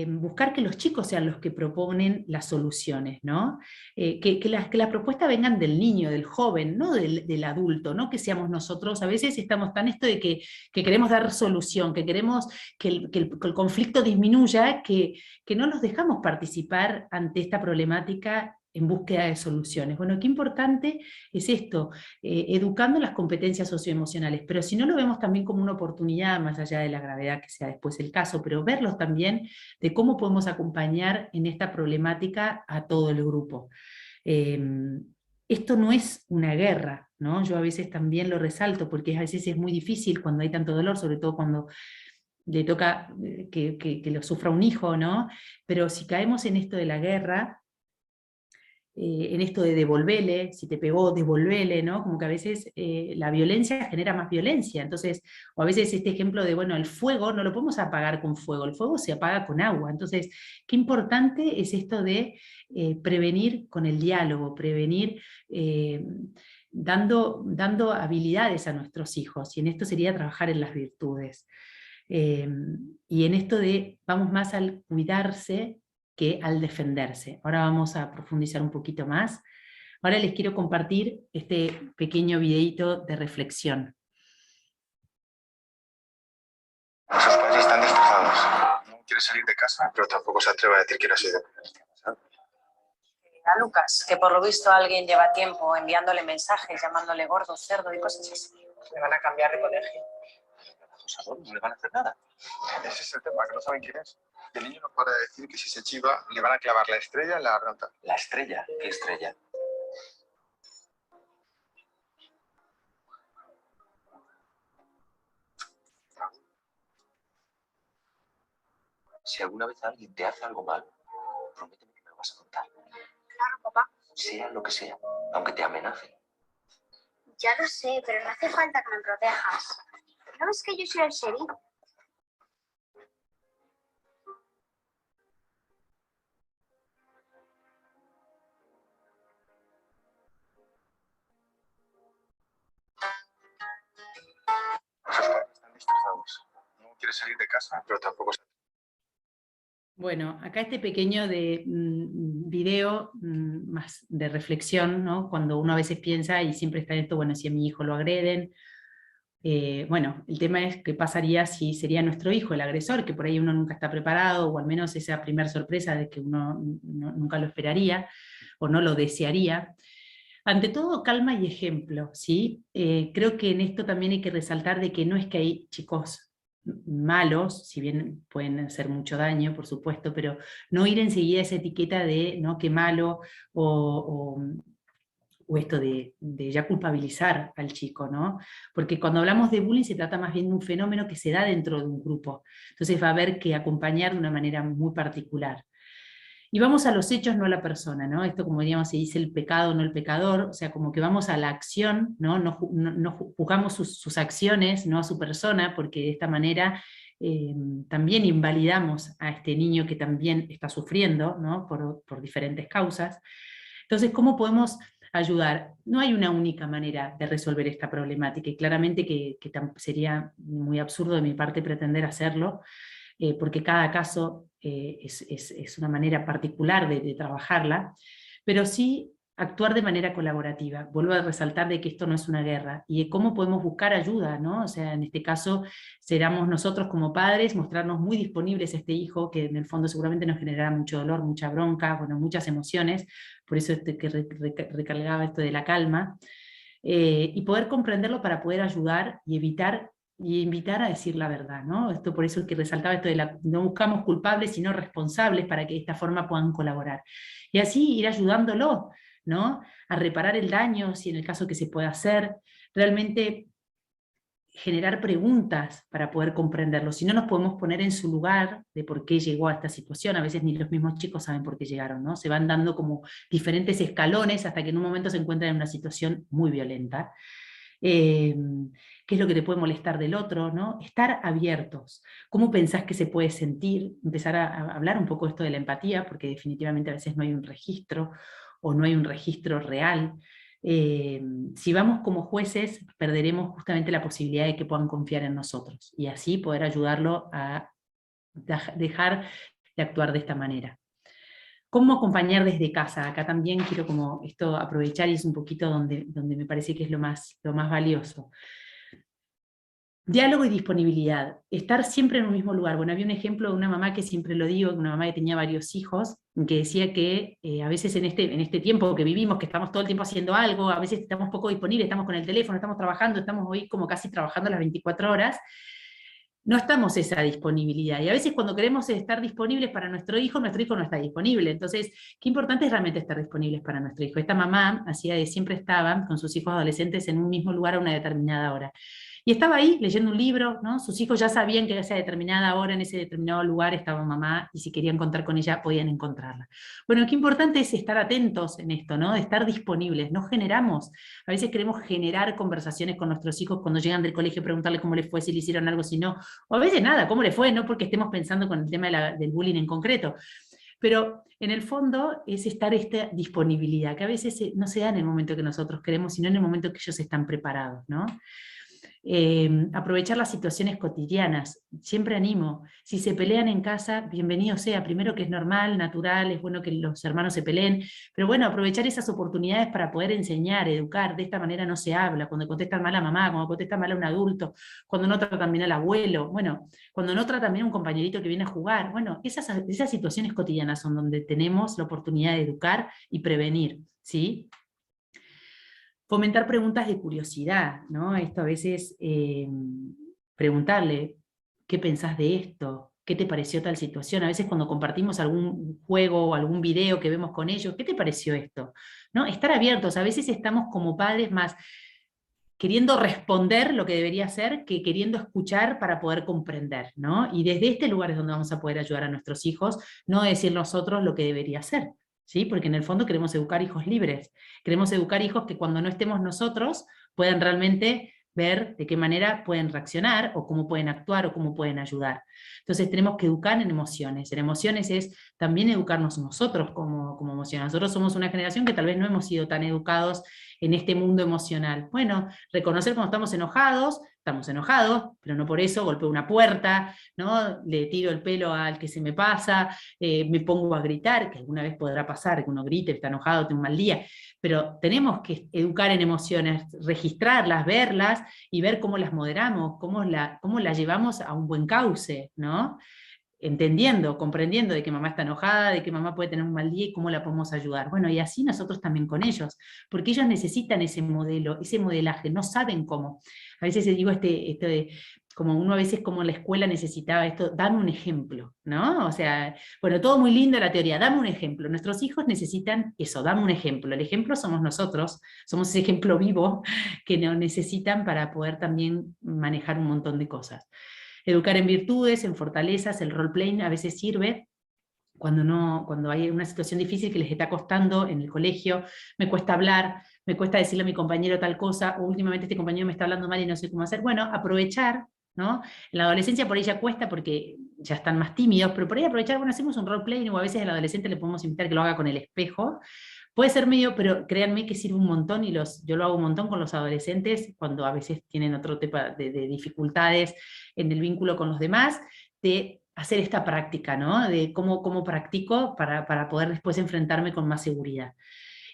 buscar que los chicos sean los que proponen las soluciones, ¿no? Que las propuestas vengan del niño, del joven, no del adulto, no que seamos nosotros. A veces estamos tan esto de que queremos dar solución, que queremos que el conflicto disminuya, que no nos dejamos participar ante esta problemática en búsqueda de soluciones. Bueno, qué importante es esto, educando las competencias socioemocionales, pero si no lo vemos también como una oportunidad, más allá de la gravedad que sea después el caso, pero verlos también de cómo podemos acompañar en esta problemática a todo el grupo. Esto no es una guerra, ¿no? Yo a veces también lo resalto, porque a veces es muy difícil cuando hay tanto dolor, sobre todo cuando le toca que lo sufra un hijo, ¿no? Pero si caemos en esto de la guerra, en esto de devolverle, si te pegó, devolvele, ¿no? Como que a veces la violencia genera más violencia, entonces, o a veces este ejemplo de, bueno, el fuego no lo podemos apagar con fuego, el fuego se apaga con agua, entonces, qué importante es esto de prevenir con el diálogo, prevenir dando habilidades a nuestros hijos, y en esto sería trabajar en las virtudes. Y en esto de, vamos más al cuidarse que al defenderse. Ahora vamos a profundizar un poquito más. Ahora les quiero compartir este pequeño videito de reflexión. Sus padres están destrozados. No quiere salir de casa, pero tampoco se atreve a decir que no ha sido. A Lucas, que por lo visto alguien lleva tiempo enviándole mensajes, llamándole gordo, cerdo y cosas así. Le van a cambiar de colegio. ¿No le van a hacer nada? Ese es el tema, que no saben quién es. El niño no para de decir que si se chiva le van a clavar la estrella en la garganta. ¿La estrella? ¿Qué estrella? Si alguna vez alguien te hace algo mal, prométeme que me lo vas a contar. Claro, papá. Sea lo que sea, aunque te amenacen. Ya lo sé, pero no hace falta que me protejas. ¿No ves que yo soy el sheriff? Sus padres están destrozados. No quiere salir de casa, pero tampoco se... Bueno, acá este pequeño video más de reflexión, ¿no? Cuando uno a veces piensa y siempre está en esto, bueno, si a mi hijo lo agreden, bueno, el tema es qué pasaría si sería nuestro hijo el agresor, que por ahí uno nunca está preparado, o al menos esa primera sorpresa de que uno nunca lo esperaría, o no lo desearía. Ante todo, calma y ejemplo, ¿sí? Creo que en esto también hay que resaltar de que no es que hay chicos malos, si bien pueden hacer mucho daño, por supuesto, pero no ir enseguida a esa etiqueta de, ¿no?, qué malo, o esto de ya culpabilizar al chico, ¿no? Porque cuando hablamos de bullying se trata más bien de un fenómeno que se da dentro de un grupo, entonces va a haber que acompañar de una manera muy particular. Y vamos a los hechos, no a la persona, ¿no? Esto, como diríamos, se dice el pecado, no el pecador, o sea, como que vamos a la acción, ¿no? No juzgamos sus acciones, no a su persona, porque de esta manera también invalidamos a este niño que también está sufriendo, ¿no?, por diferentes causas. Entonces, ¿cómo podemos ayudar? No hay una única manera de resolver esta problemática, y claramente que sería muy absurdo de mi parte pretender hacerlo, porque cada caso es una manera particular de trabajarla, pero sí actuar de manera colaborativa. Vuelvo a resaltar de que esto no es una guerra, y de cómo podemos buscar ayuda, ¿no? O sea, en este caso, seramos nosotros como padres, mostrarnos muy disponibles a este hijo, que en el fondo seguramente nos generará mucho dolor, mucha bronca, bueno, muchas emociones, por eso que recargaba esto de la calma, y poder comprenderlo para poder ayudar y evitar y invitar a decir la verdad, ¿no? Esto por eso es que resaltaba esto de no buscamos culpables, sino responsables para que de esta forma puedan colaborar. Y así ir ayudándolo, ¿no? A reparar el daño, si en el caso que se pueda hacer, realmente generar preguntas para poder comprenderlo. Si no, nos podemos poner en su lugar de por qué llegó a esta situación. A veces ni los mismos chicos saben por qué llegaron, ¿no? Se van dando como diferentes escalones hasta que en un momento se encuentran en una situación muy violenta. ¿Qué es lo que te puede molestar del otro? ¿No? Estar abiertos. ¿Cómo pensás que se puede sentir? Empezar a hablar un poco esto de la empatía, porque definitivamente a veces no hay un registro, o no hay un registro real. Si vamos como jueces, perderemos justamente la posibilidad de que puedan confiar en nosotros, y así poder ayudarlo a dejar de actuar de esta manera. ¿Cómo acompañar desde casa? Acá también quiero como esto aprovechar, y es un poquito donde me parece que es lo más valioso. Diálogo y disponibilidad. Estar siempre en un mismo lugar. Bueno, había un ejemplo de una mamá que siempre lo digo, una mamá que tenía varios hijos, que decía que a veces en este tiempo que vivimos, que estamos todo el tiempo haciendo algo, a veces estamos poco disponibles, estamos con el teléfono, estamos trabajando, estamos hoy como casi trabajando las 24 horas, no estamos esa disponibilidad, y a veces cuando queremos estar disponibles para nuestro hijo no está disponible. Entonces, qué importante es realmente estar disponibles para nuestro hijo. Esta mamá siempre estaba con sus hijos adolescentes en un mismo lugar a una determinada hora. Y estaba ahí leyendo un libro, ¿no? Sus hijos ya sabían que a esa determinada hora, en ese determinado lugar, estaba mamá, y si querían contar con ella, podían encontrarla. Bueno, qué importante es estar atentos en esto, ¿no? De estar disponibles. No generamos, a veces queremos generar conversaciones con nuestros hijos cuando llegan del colegio, preguntarles cómo les fue, si le hicieron algo, si no, o a veces nada, cómo le fue, no porque estemos pensando con el tema del bullying en concreto. Pero en el fondo es estar esta disponibilidad, que a veces no se da en el momento que nosotros queremos, sino en el momento que ellos están preparados, ¿no? Aprovechar las situaciones cotidianas. Siempre animo, si se pelean en casa, bienvenido sea, primero que es normal, natural, es bueno que los hermanos se peleen, pero bueno, aprovechar esas oportunidades para poder enseñar, educar. De esta manera no se habla, cuando contestan mal a mamá, cuando contestan mal a un adulto, cuando no tratan bien al abuelo, bueno, cuando no tratan bien a un compañerito que viene a jugar. Bueno, esas situaciones cotidianas son donde tenemos la oportunidad de educar y prevenir, ¿sí? Fomentar preguntas de curiosidad, ¿no? Esto a veces, preguntarle, ¿qué pensás de esto? ¿Qué te pareció tal situación? A veces cuando compartimos algún juego o algún video que vemos con ellos, ¿qué te pareció esto? ¿No? Estar abiertos. A veces estamos como padres más queriendo responder lo que debería ser que queriendo escuchar para poder comprender, ¿no? Y desde este lugar es donde vamos a poder ayudar a nuestros hijos, no decir nosotros lo que debería ser. ¿Sí? Porque en el fondo queremos educar hijos libres, queremos educar hijos que cuando no estemos nosotros puedan realmente ver de qué manera pueden reaccionar, o cómo pueden actuar, o cómo pueden ayudar. Entonces tenemos que educar en emociones. En emociones es también educarnos nosotros como emociones. Nosotros somos una generación que tal vez no hemos sido tan educados en este mundo emocional. Bueno, reconocer cuando estamos enojados, pero no por eso golpeo una puerta, ¿no? Le tiro el pelo al que se me pasa, me pongo a gritar, que alguna vez podrá pasar, que uno grite, está enojado, tiene un mal día, pero tenemos que educar en emociones, registrarlas, verlas, y ver cómo las moderamos, cómo las llevamos a un buen cauce, ¿no? Entendiendo, comprendiendo de que mamá está enojada, de que mamá puede tener un mal día y cómo la podemos ayudar. Bueno, y así nosotros también con ellos, porque ellos necesitan ese modelo, ese modelaje, no saben cómo. A veces digo como uno a veces como la escuela necesitaba esto, dame un ejemplo, ¿no? O sea, bueno, todo muy lindo la teoría, dame un ejemplo. Nuestros hijos necesitan eso, dame un ejemplo. El ejemplo somos nosotros, somos ese ejemplo vivo que nos necesitan para poder también manejar un montón de cosas. Educar en virtudes, en fortalezas, el role-playing a veces sirve cuando hay una situación difícil que les está costando en el colegio, me cuesta hablar, me cuesta decirle a mi compañero tal cosa, o últimamente este compañero me está hablando mal y no sé cómo hacer. Bueno, aprovechar, ¿no? En la adolescencia por ahí ya cuesta porque ya están más tímidos, pero por ahí aprovechar, bueno, hacemos un role-playing, o a veces al adolescente le podemos invitar que lo haga con el espejo. Puede ser medio, pero créanme que sirve un montón, y yo lo hago un montón con los adolescentes, cuando a veces tienen otro tipo de dificultades en el vínculo con los demás, de hacer esta práctica, ¿no? De cómo practico para poder después enfrentarme con más seguridad.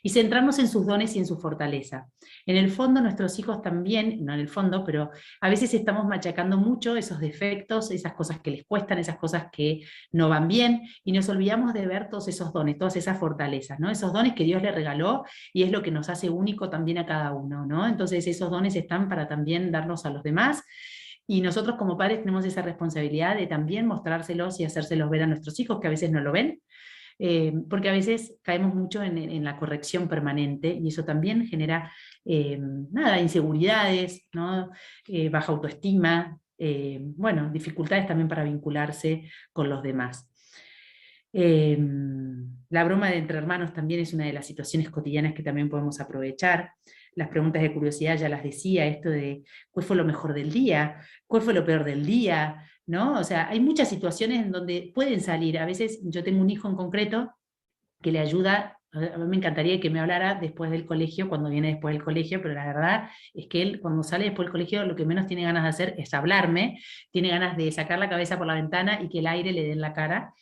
y centrarnos en sus dones y en su fortaleza. En el fondo nuestros hijos también, no en el fondo, pero a veces estamos machacando mucho esos defectos, esas cosas que les cuestan, esas cosas que no van bien, y nos olvidamos de ver todos esos dones, todas esas fortalezas, ¿no? Esos dones que Dios le regaló, y es lo que nos hace único también a cada uno, ¿no? Entonces esos dones están para también darlos a los demás, y nosotros como padres tenemos esa responsabilidad de también mostrárselos y hacérselos ver a nuestros hijos, que a veces no lo ven, porque a veces caemos mucho en la corrección permanente, y eso también genera nada, inseguridades, ¿no? Baja autoestima, bueno, dificultades también para vincularse con los demás. La broma de entre hermanos también es una de las situaciones cotidianas que también podemos aprovechar. Las preguntas de curiosidad ya las decía, esto de ¿cuál fue lo mejor del día? ¿Cuál fue lo peor del día? ¿No? O sea, hay muchas situaciones en donde pueden salir. A veces yo tengo un hijo en concreto que le ayuda, a mí me encantaría que me hablara después del colegio, cuando viene después del colegio, pero la verdad es que él cuando sale después del colegio lo que menos tiene ganas de hacer es hablarme, tiene ganas de sacar la cabeza por la ventana y que el aire le dé en la cara.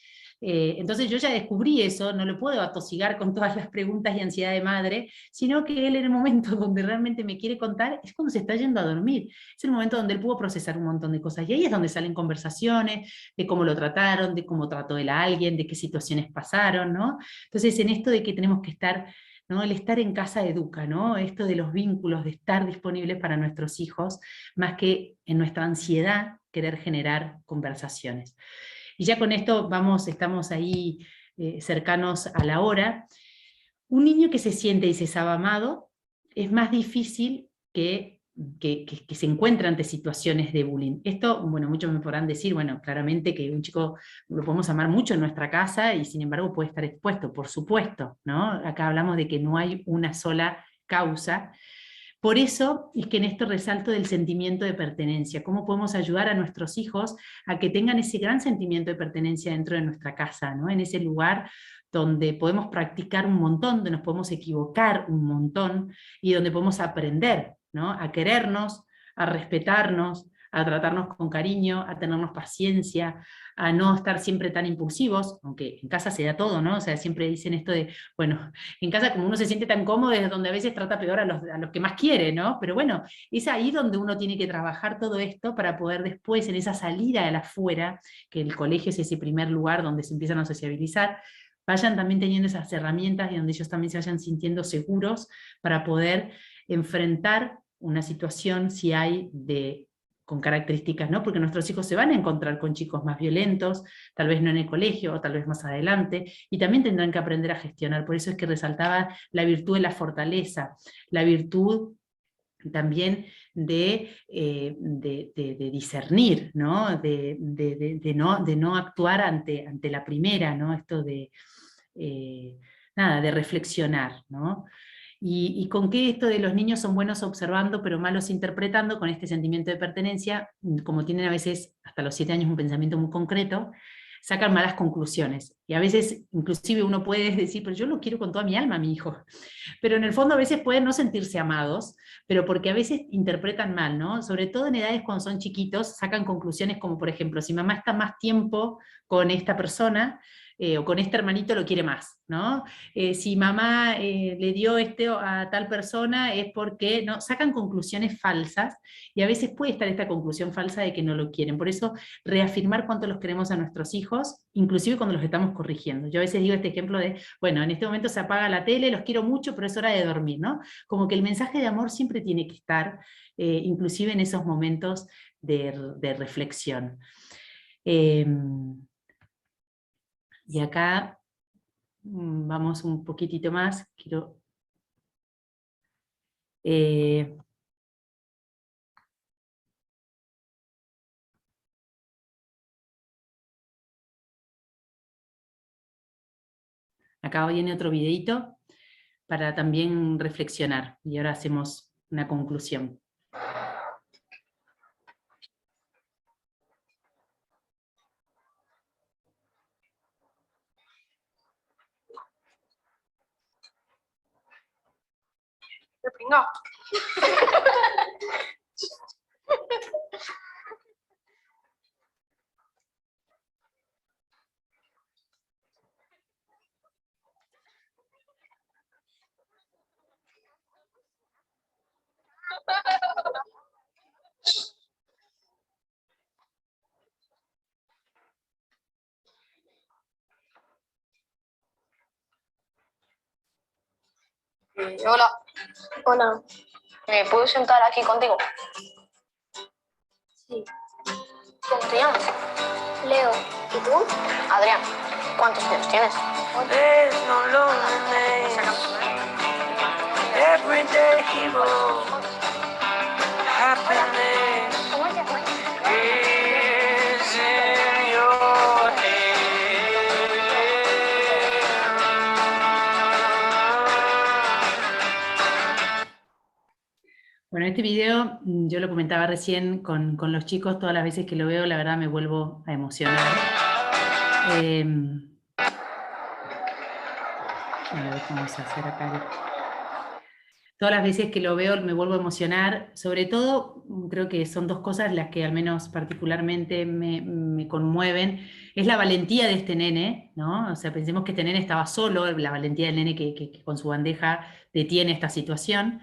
Entonces yo ya descubrí eso, no lo puedo atosigar con todas las preguntas y ansiedad de madre, sino que él en el momento donde realmente me quiere contar es cuando se está yendo a dormir, es el momento donde él pudo procesar un montón de cosas, y ahí es donde salen conversaciones de cómo lo trataron, de cómo trató él a alguien, de qué situaciones pasaron, ¿no? Entonces en esto de que tenemos que estar, ¿no? El estar en casa educa, ¿no? Esto de los vínculos, de estar disponibles para nuestros hijos, más que en nuestra ansiedad querer generar conversaciones. Y ya con esto estamos ahí cercanos a la hora. Un niño que se siente y se sabe amado es más difícil que se encuentre ante situaciones de bullying. Esto, bueno, muchos me podrán decir, bueno, claramente que un chico lo podemos amar mucho en nuestra casa y sin embargo puede estar expuesto, por supuesto, ¿no? Acá hablamos de que no hay una sola causa. Por eso es que en esto resalto del sentimiento de pertenencia, cómo podemos ayudar a nuestros hijos a que tengan ese gran sentimiento de pertenencia dentro de nuestra casa, ¿no? En ese lugar donde podemos practicar un montón, donde nos podemos equivocar un montón y donde podemos aprender, ¿no? A querernos, a respetarnos, a tratarnos con cariño, a tenernos paciencia, a no estar siempre tan impulsivos, aunque en casa se da todo, ¿no? O sea, siempre dicen esto de, bueno, en casa como uno se siente tan cómodo es donde a veces trata peor a los que más quiere, ¿no? Pero bueno, es ahí donde uno tiene que trabajar todo esto para poder después, en esa salida de la afuera, que el colegio es ese primer lugar donde se empiezan a sociabilizar, vayan también teniendo esas herramientas y donde ellos también se vayan sintiendo seguros para poder enfrentar una situación si hay con características, ¿no? Porque nuestros hijos se van a encontrar con chicos más violentos, tal vez no en el colegio, o tal vez más adelante, y también tendrán que aprender a gestionar. Por eso es que resaltaba la virtud de la fortaleza, la virtud también de discernir, ¿no? De no actuar ante la primera, ¿no? Esto nada, de reflexionar, ¿no? Y con qué esto de los niños son buenos observando pero malos interpretando, con este sentimiento de pertenencia, como tienen a veces hasta los 7 años un pensamiento muy concreto, sacan malas conclusiones. Y a veces inclusive uno puede decir, pero yo lo quiero con toda mi alma a mi hijo. Pero en el fondo a veces pueden no sentirse amados, pero porque a veces interpretan mal, ¿no? Sobre todo en edades cuando son chiquitos, sacan conclusiones como, por ejemplo, si mamá está más tiempo con esta persona, o con este hermanito lo quiere más, ¿no? Si mamá le dio a tal persona es porque, ¿no? Sacan conclusiones falsas, y a veces puede estar esta conclusión falsa de que no lo quieren. Por eso, reafirmar cuánto los queremos a nuestros hijos, inclusive cuando los estamos corrigiendo. Yo a veces digo este ejemplo de, bueno, en este momento se apaga la tele, los quiero mucho, pero es hora de dormir, ¿no? Como que el mensaje de amor siempre tiene que estar, inclusive en esos momentos de reflexión. Y acá vamos un poquitito más, acá viene otro videito para también reflexionar, y ahora hacemos una conclusión. ¡Qué pringao! Hola, Hola. ¿me puedo sentar aquí contigo? Sí. ¿Cómo te llamas? Leo. ¿Y tú? Adrián. ¿Cuántos años tienes? There's no loneliness. Everyday hero. Happiness ¿Cómo te llamas? is in your head. Bueno, este video yo lo comentaba recién con los chicos, todas las veces que lo veo, la verdad me vuelvo a emocionar. A ver, vamos a hacer acá. Todas las veces que lo veo me vuelvo a emocionar, sobre todo creo que son dos cosas las que al menos particularmente me conmueven, es la valentía de este nene, ¿no? O sea, pensemos que este nene estaba solo, la valentía del nene que con su bandeja detiene esta situación,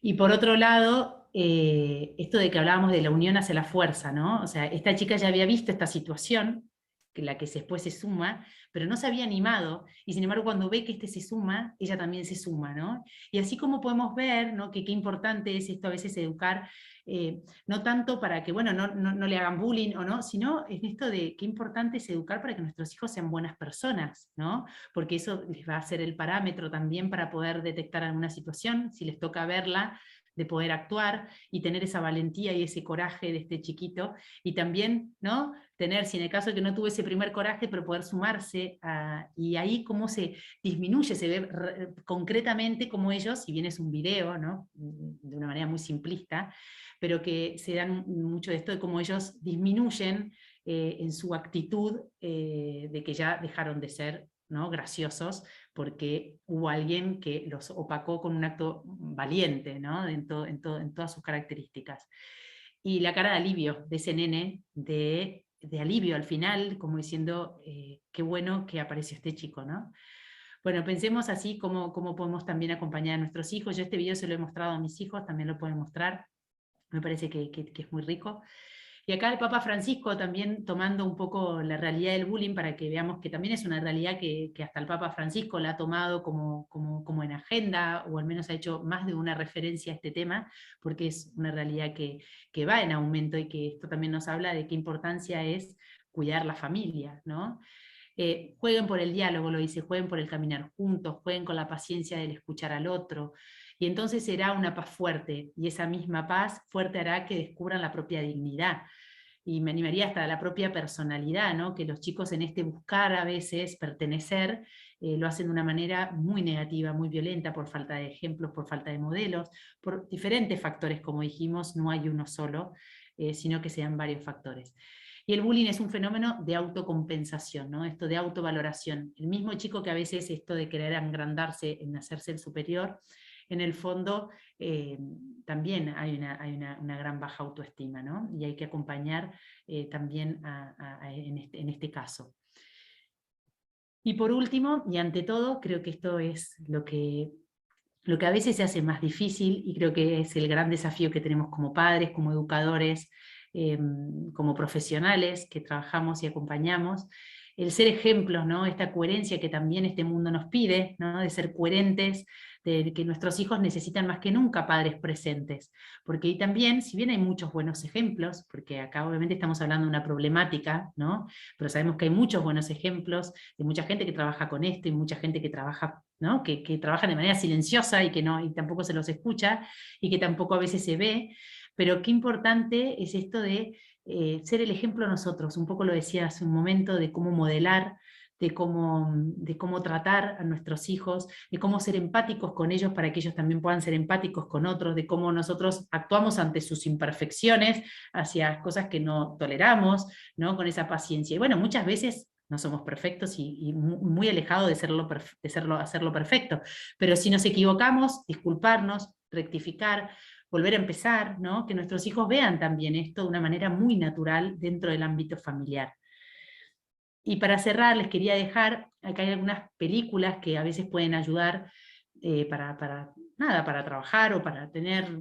y por otro lado, esto de que hablábamos de la unión hacia la fuerza, ¿no? O sea, esta chica ya había visto esta situación, que la que después se suma, pero no se había animado, y sin embargo cuando ve que este se suma, ella también se suma, ¿no? Y así como podemos ver, ¿no? Que qué importante es esto a veces educar, no tanto para que, bueno, no le hagan bullying o no, sino en esto de qué importante es educar para que nuestros hijos sean buenas personas, ¿no? Porque eso les va a ser el parámetro también para poder detectar alguna situación, si les toca verla, de poder actuar y tener esa valentía y ese coraje de este chiquito, y también, ¿no? Tener, si en el caso de que no tuve ese primer coraje, pero poder sumarse, y ahí cómo se disminuye, se ve concretamente cómo ellos, si bien es un video, ¿no? De una manera muy simplista, pero que se dan mucho de esto de cómo ellos disminuyen en su actitud de que ya dejaron de ser, ¿no? Graciosos, porque hubo alguien que los opacó con un acto valiente, ¿no? En todas sus características. Y la cara de alivio de ese nene, de alivio al final, como diciendo, qué bueno que apareció este chico, ¿no? Bueno, pensemos así cómo podemos también acompañar a nuestros hijos. Yo este video se lo he mostrado a mis hijos, también lo pueden mostrar, me parece que es muy rico. Y acá el Papa Francisco también tomando un poco la realidad del bullying para que veamos que también es una realidad que hasta el Papa Francisco la ha tomado como en agenda, o al menos ha hecho más de una referencia a este tema, porque es una realidad que va en aumento, y que esto también nos habla de qué importancia es cuidar la familia, ¿no? Jueguen por el diálogo, lo dice, jueguen por el caminar juntos, jueguen con la paciencia del escuchar al otro, y entonces será una paz fuerte, y esa misma paz fuerte hará que descubran la propia dignidad, y me animaría hasta la propia personalidad, ¿no? Que los chicos en este buscar a veces pertenecer, lo hacen de una manera muy negativa, muy violenta, por falta de ejemplos, por falta de modelos, por diferentes factores, como dijimos, no hay uno solo, sino que sean varios factores. Y el bullying es un fenómeno de autocompensación, ¿no? Esto de autovaloración. El mismo chico que a veces esto de querer agrandarse en hacerse el superior, en el fondo también hay una gran baja autoestima, ¿no? Y hay que acompañar también en este caso. Y por último, y ante todo, creo que esto es lo que a veces se hace más difícil, y creo que es el gran desafío que tenemos como padres, como educadores, como profesionales que trabajamos y acompañamos, el ser ejemplos, ¿no? Esta coherencia que también este mundo nos pide, ¿no? De ser coherentes, de que nuestros hijos necesitan más que nunca padres presentes, porque ahí también, si bien hay muchos buenos ejemplos, porque acá obviamente estamos hablando de una problemática, ¿no? Pero sabemos que hay muchos buenos ejemplos de mucha gente que trabaja con esto, y mucha gente que trabaja, ¿no? que trabajan de manera silenciosa, y tampoco se los escucha, y que tampoco a veces se ve, pero qué importante es esto de ser el ejemplo nosotros, un poco lo decía hace un momento, de cómo modelar, de cómo tratar a nuestros hijos, de cómo ser empáticos con ellos para que ellos también puedan ser empáticos con otros, de cómo nosotros actuamos ante sus imperfecciones, hacia cosas que no toleramos, ¿no? Con esa paciencia. Y bueno, muchas veces no somos perfectos, y muy alejados de hacerlo perfecto, pero si nos equivocamos, disculparnos, rectificar, volver a empezar, ¿no? Que nuestros hijos vean también esto de una manera muy natural dentro del ámbito familiar. Y para cerrar, les quería dejar, acá hay algunas películas que a veces pueden ayudar para trabajar o para tener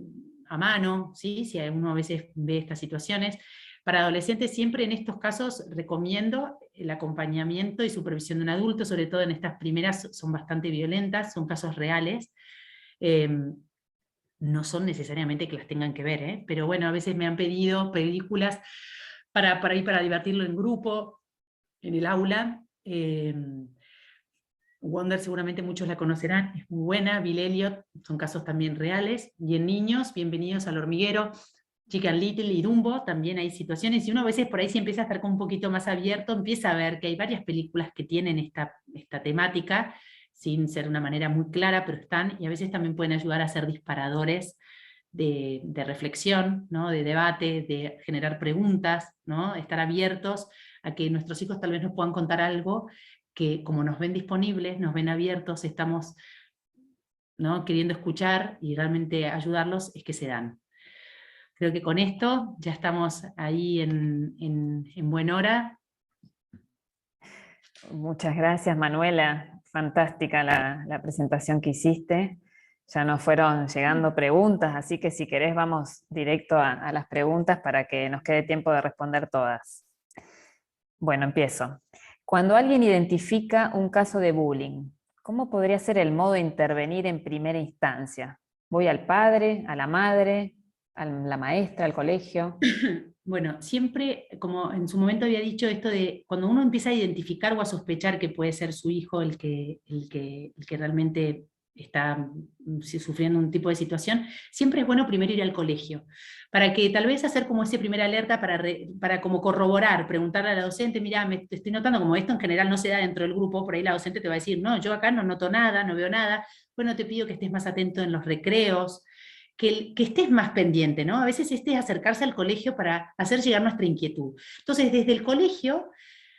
a mano, ¿sí? Si uno a veces ve estas situaciones. Para adolescentes siempre en estos casos recomiendo el acompañamiento y supervisión de un adulto, sobre todo en estas primeras son bastante violentas, son casos reales, No son necesariamente que las tengan que ver, pero bueno, a veces me han pedido películas para ir para divertirlo en grupo, en el aula. Wonder seguramente muchos la conocerán, es muy buena. Bill Elliot, son casos también reales. Y en niños, Bienvenidos al hormiguero, Chicken Little y Dumbo, también hay situaciones, y uno a veces por ahí si empieza a estar como un poquito más abierto, empieza a ver que hay varias películas que tienen esta temática, sin ser de una manera muy clara, pero están, y a veces también pueden ayudar a ser disparadores de reflexión, ¿no? De debate, de generar preguntas, ¿no? Estar abiertos a que nuestros hijos tal vez nos puedan contar algo que como nos ven disponibles, nos ven abiertos, estamos, ¿no? Queriendo escuchar y realmente ayudarlos, es que se dan. Creo que con esto ya estamos ahí en buena hora. Muchas gracias, Manuela. Fantástica la presentación que hiciste. Ya nos fueron llegando preguntas, así que si querés vamos directo a las preguntas para que nos quede tiempo de responder todas. Bueno, empiezo. Cuando alguien identifica un caso de bullying, ¿cómo podría ser el modo de intervenir en primera instancia? ¿Voy al padre, a la madre, a la maestra, al colegio? Bueno, siempre, como en su momento había dicho, esto de cuando uno empieza a identificar o a sospechar que puede ser su hijo el que realmente está sufriendo un tipo de situación, siempre es bueno primero ir al colegio, para que tal vez hacer como ese primer alerta para como corroborar, preguntarle a la docente, mira, me estoy notando, como esto en general no se da dentro del grupo, por ahí la docente te va a decir, no, yo acá no noto nada, no veo nada, bueno, te pido que estés más atento en los recreos, que estés más pendiente, ¿no? A veces es acercarse al colegio para hacer llegar nuestra inquietud. Entonces, desde el colegio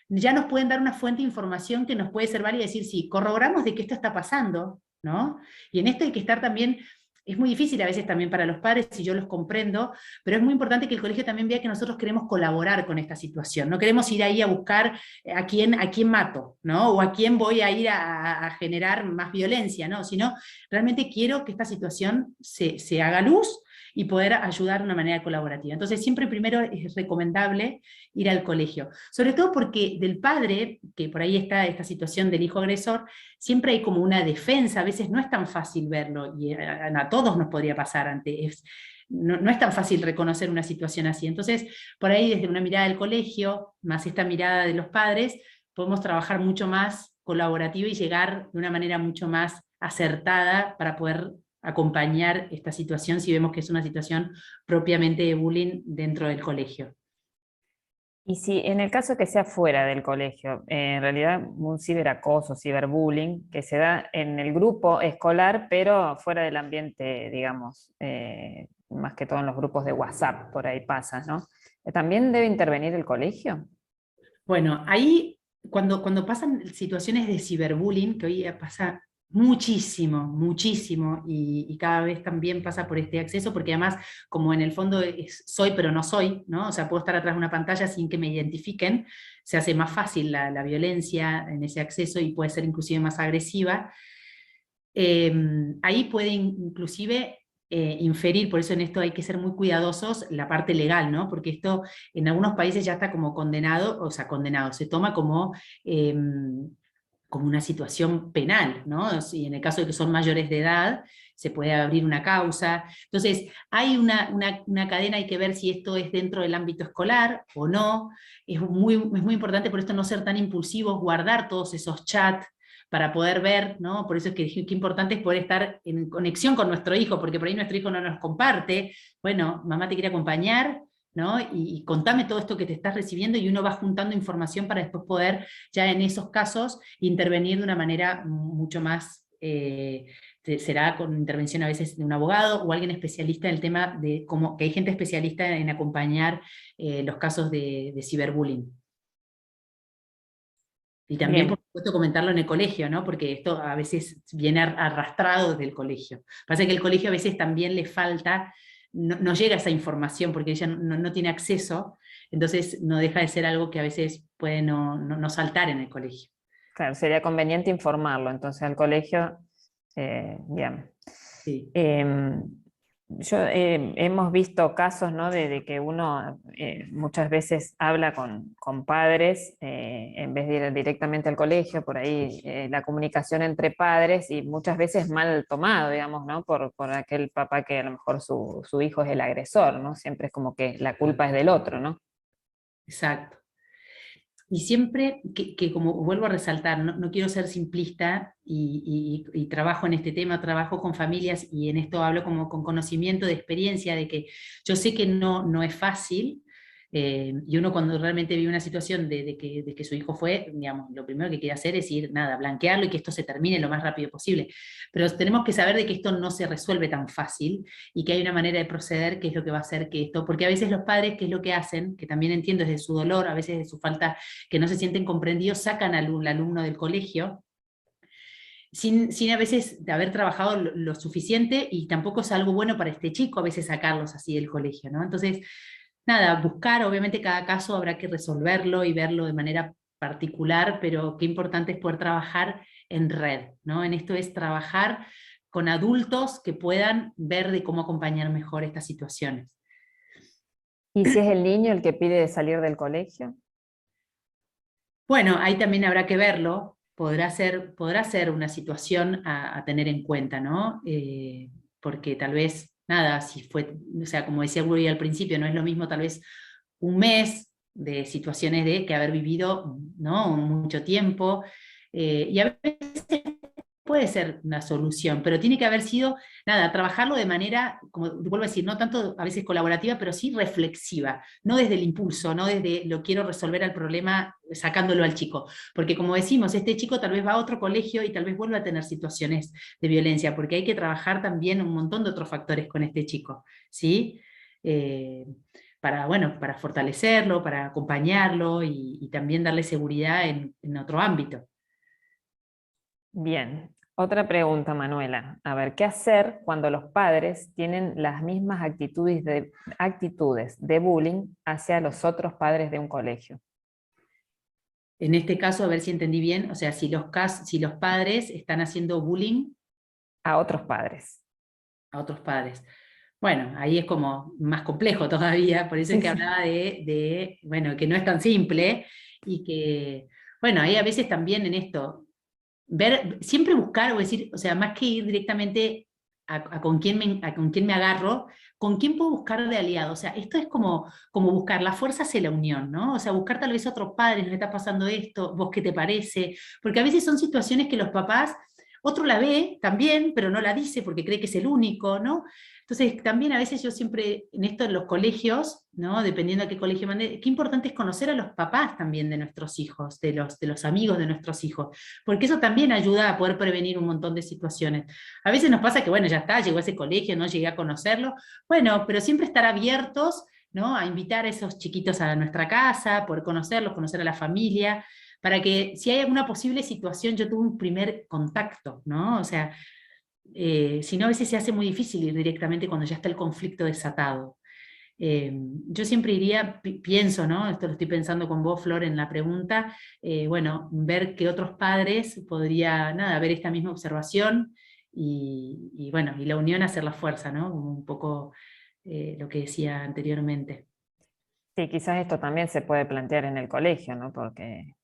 ya nos pueden dar una fuente de información que nos puede ser válida y decir, sí, corroboramos de que esto está pasando, ¿no? Y en esto hay que estar también, es muy difícil a veces también para los padres, y yo los comprendo, pero es muy importante que el colegio también vea que nosotros queremos colaborar con esta situación, no queremos ir ahí a buscar a quién mato, ¿no? O a quién voy a ir a generar más violencia, ¿no? Sino realmente quiero que esta situación se haga luz y poder ayudar de una manera colaborativa. Entonces siempre primero es recomendable ir al colegio, sobre todo porque del padre, que por ahí está esta situación del hijo agresor, siempre hay como una defensa, a veces no es tan fácil verlo, y a todos nos podría pasar no es tan fácil reconocer una situación así. Entonces, por ahí desde una mirada del colegio, más esta mirada de los padres, podemos trabajar mucho más colaborativo y llegar de una manera mucho más acertada para poder acompañar esta situación si vemos que es una situación propiamente de bullying dentro del colegio. Y si en el caso que sea fuera del colegio, en realidad un ciberacoso, ciberbullying, que se da en el grupo escolar, pero fuera del ambiente, digamos, más que todo en los grupos de WhatsApp, por ahí pasa, ¿no? ¿También debe intervenir el colegio? Bueno, ahí cuando pasan situaciones de ciberbullying, que hoy pasa muchísimo, muchísimo, y cada vez también pasa por este acceso, porque además, como en el fondo soy pero no soy, ¿no? O sea, puedo estar atrás de una pantalla sin que me identifiquen, se hace más fácil la violencia en ese acceso y puede ser inclusive más agresiva. Ahí puede inclusive inferir, por eso en esto hay que ser muy cuidadosos, la parte legal, ¿no? Porque esto en algunos países ya está como condenado, o sea, condenado, se toma como una situación penal, ¿no? Si en el caso de que son mayores de edad, se puede abrir una causa. Entonces, hay una cadena, hay que ver si esto es dentro del ámbito escolar o no. Es muy importante por esto no ser tan impulsivos, guardar todos esos chats para poder ver, ¿no? Por eso es que importante es poder estar en conexión con nuestro hijo, porque por ahí nuestro hijo no nos comparte, bueno, mamá te quiere acompañar, ¿no? Y contame todo esto que te estás recibiendo, y uno va juntando información para después poder, ya en esos casos, intervenir de una manera mucho más, será con intervención a veces de un abogado o alguien especialista en el tema de cómo, que hay gente especialista en acompañar los casos de ciberbullying. Y también, por supuesto, comentarlo en el colegio, ¿no? Porque esto a veces viene arrastrado desde el colegio. Pasa que el colegio a veces también le falta, no llega esa información porque ella no tiene acceso, entonces no deja de ser algo que a veces puede no saltar en el colegio. Claro, sería conveniente informarlo, entonces al colegio, bien. Sí. Hemos visto casos, ¿no? de que uno muchas veces habla con padres en vez de ir directamente al colegio, por ahí la comunicación entre padres y muchas veces mal tomado, digamos, ¿no? Por aquel papá que a lo mejor su hijo es el agresor, ¿no? Siempre es como que la culpa es del otro, ¿no? Exacto. Y siempre que como vuelvo a resaltar, no quiero ser simplista y trabajo en este tema, trabajo con familias y en esto hablo como con conocimiento de experiencia, de que yo sé que no es fácil, y uno cuando realmente vive una situación de que su hijo fue, digamos, lo primero que quiere hacer es ir, nada, blanquearlo y que esto se termine lo más rápido posible. Pero tenemos que saber de que esto no se resuelve tan fácil y que hay una manera de proceder que es lo que va a hacer que esto, porque a veces los padres, ¿qué es lo que hacen? Que también entiendo desde su dolor, a veces de su falta, que no se sienten comprendidos, sacan al alumno del colegio sin a veces de haber trabajado lo suficiente, y tampoco es algo bueno para este chico a veces sacarlos así del colegio, ¿no? Entonces, nada, buscar, obviamente cada caso habrá que resolverlo y verlo de manera particular, pero qué importante es poder trabajar en red, ¿no? En esto es trabajar con adultos que puedan ver de cómo acompañar mejor estas situaciones. ¿Y si es el niño el que pide salir del colegio? Bueno, ahí también habrá que verlo, podrá ser una situación a tener en cuenta, ¿no? Porque tal vez, nada, si fue, o sea, como decía Guri al principio, no es lo mismo tal vez un mes de situaciones de que haber vivido, ¿no? Mucho tiempo, y a veces puede ser una solución, pero tiene que haber sido, nada, trabajarlo de manera, como vuelvo a decir, no tanto a veces colaborativa, pero sí reflexiva, no desde el impulso, no desde lo quiero resolver el problema sacándolo al chico, porque como decimos, este chico tal vez va a otro colegio y tal vez vuelva a tener situaciones de violencia, porque hay que trabajar también un montón de otros factores con este chico, ¿sí? Para, bueno, para fortalecerlo, para acompañarlo y también darle seguridad en otro ámbito. Bien, otra pregunta, Manuela. A ver, ¿qué hacer cuando los padres tienen las mismas actitudes de bullying hacia los otros padres de un colegio? En este caso, a ver si entendí bien, o sea, si los padres están haciendo bullying A otros padres. a otros padres. Bueno, ahí es como más complejo todavía, por eso es que hablaba bueno, que no es tan simple y que, bueno, ahí a veces también en esto, siempre buscar o decir, o sea, más que ir directamente a con quién me agarro, con quién puedo buscar de aliado. O sea, esto es como buscar la fuerza hacia la unión, ¿no? O sea, buscar tal vez otros padres, nos está pasando esto, vos qué te parece, porque a veces son situaciones que los papás, otro la ve también, pero no la dice porque cree que es el único, ¿no? Entonces, también a veces yo siempre, en esto en los colegios, ¿no? Dependiendo a qué colegio mande, qué importante es conocer a los papás también de nuestros hijos, de los amigos de nuestros hijos, porque eso también ayuda a poder prevenir un montón de situaciones. A veces nos pasa que, bueno, ya está, llegó a ese colegio, no llegué a conocerlo, bueno, pero siempre estar abiertos, ¿no? A invitar a esos chiquitos a nuestra casa, poder conocerlos, conocer a la familia, para que si hay alguna posible situación, yo tuve un primer contacto, ¿no? O sea, si no, a veces se hace muy difícil ir directamente cuando ya está el conflicto desatado. Yo siempre iría, pienso, ¿no? Esto lo estoy pensando con vos, Flor, en la pregunta, bueno, ver que otros padres podría, nada, ver esta misma observación y bueno, y la unión hacer la fuerza, ¿no? Como un poco lo que decía anteriormente. Sí, quizás esto también se puede plantear en el colegio, ¿no? Porque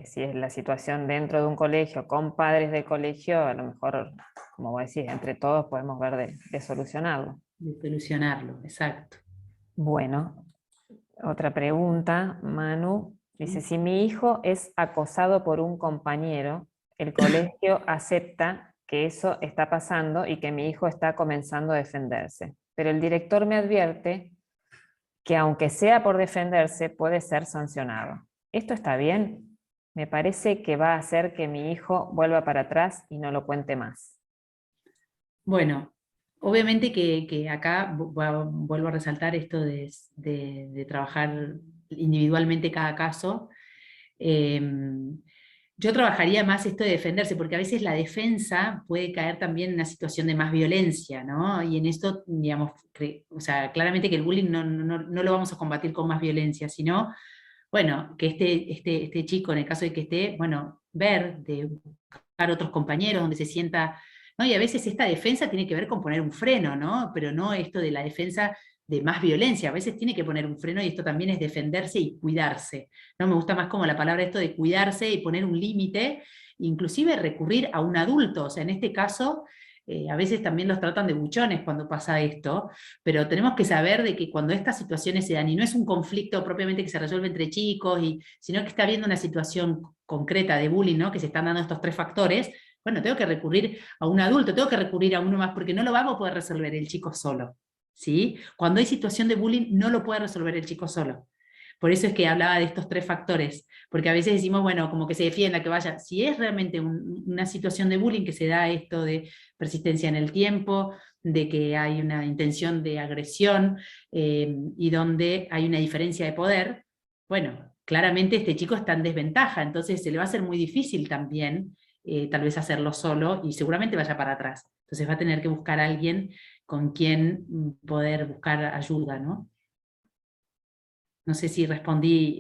si es la situación dentro de un colegio con padres del colegio, a lo mejor, como vos decís, entre todos podemos ver de solucionarlo. De solucionarlo, exacto. Bueno, otra pregunta, Manu. Dice, si mi hijo es acosado por un compañero, el colegio acepta que eso está pasando y que mi hijo está comenzando a defenderse. Pero el director me advierte que aunque sea por defenderse, puede ser sancionado. ¿Esto está bien? Me parece que va a hacer que mi hijo vuelva para atrás y no lo cuente más. Bueno, obviamente que acá vuelvo a resaltar esto de trabajar individualmente cada caso. Yo trabajaría más esto de defenderse, porque a veces la defensa puede caer también en una situación de más violencia, ¿no? Y en esto, digamos, o sea, claramente que el bullying no lo vamos a combatir con más violencia, sino, bueno, que este chico, en el caso de que esté, bueno, ver, de buscar otros compañeros donde se sienta, ¿no? Y a veces esta defensa tiene que ver con poner un freno, ¿no? Pero no esto de la defensa de más violencia, a veces tiene que poner un freno y esto también es defenderse y cuidarse, ¿no? Me gusta más como la palabra esto de cuidarse y poner un límite, inclusive recurrir a un adulto, o sea, en este caso, a veces también los tratan de buchones cuando pasa esto, pero tenemos que saber de que cuando estas situaciones se dan, y no es un conflicto propiamente que se resuelve entre chicos, sino que está habiendo una situación concreta de bullying, ¿no? Que se están dando estos 3 factores, bueno, tengo que recurrir a un adulto, tengo que recurrir a uno más, porque no lo vamos a poder resolver el chico solo, ¿sí? Cuando hay situación de bullying, no lo puede resolver el chico solo. Por eso es que hablaba de estos 3 factores, porque a veces decimos, bueno, como que se defienda, que vaya. Si es realmente una situación de bullying que se da esto de persistencia en el tiempo, de que hay una intención de agresión y donde hay una diferencia de poder, bueno, claramente este chico está en desventaja, entonces se le va a hacer muy difícil también tal vez hacerlo solo y seguramente vaya para atrás. Entonces va a tener que buscar a alguien con quien poder buscar ayuda, ¿no? No sé si respondí,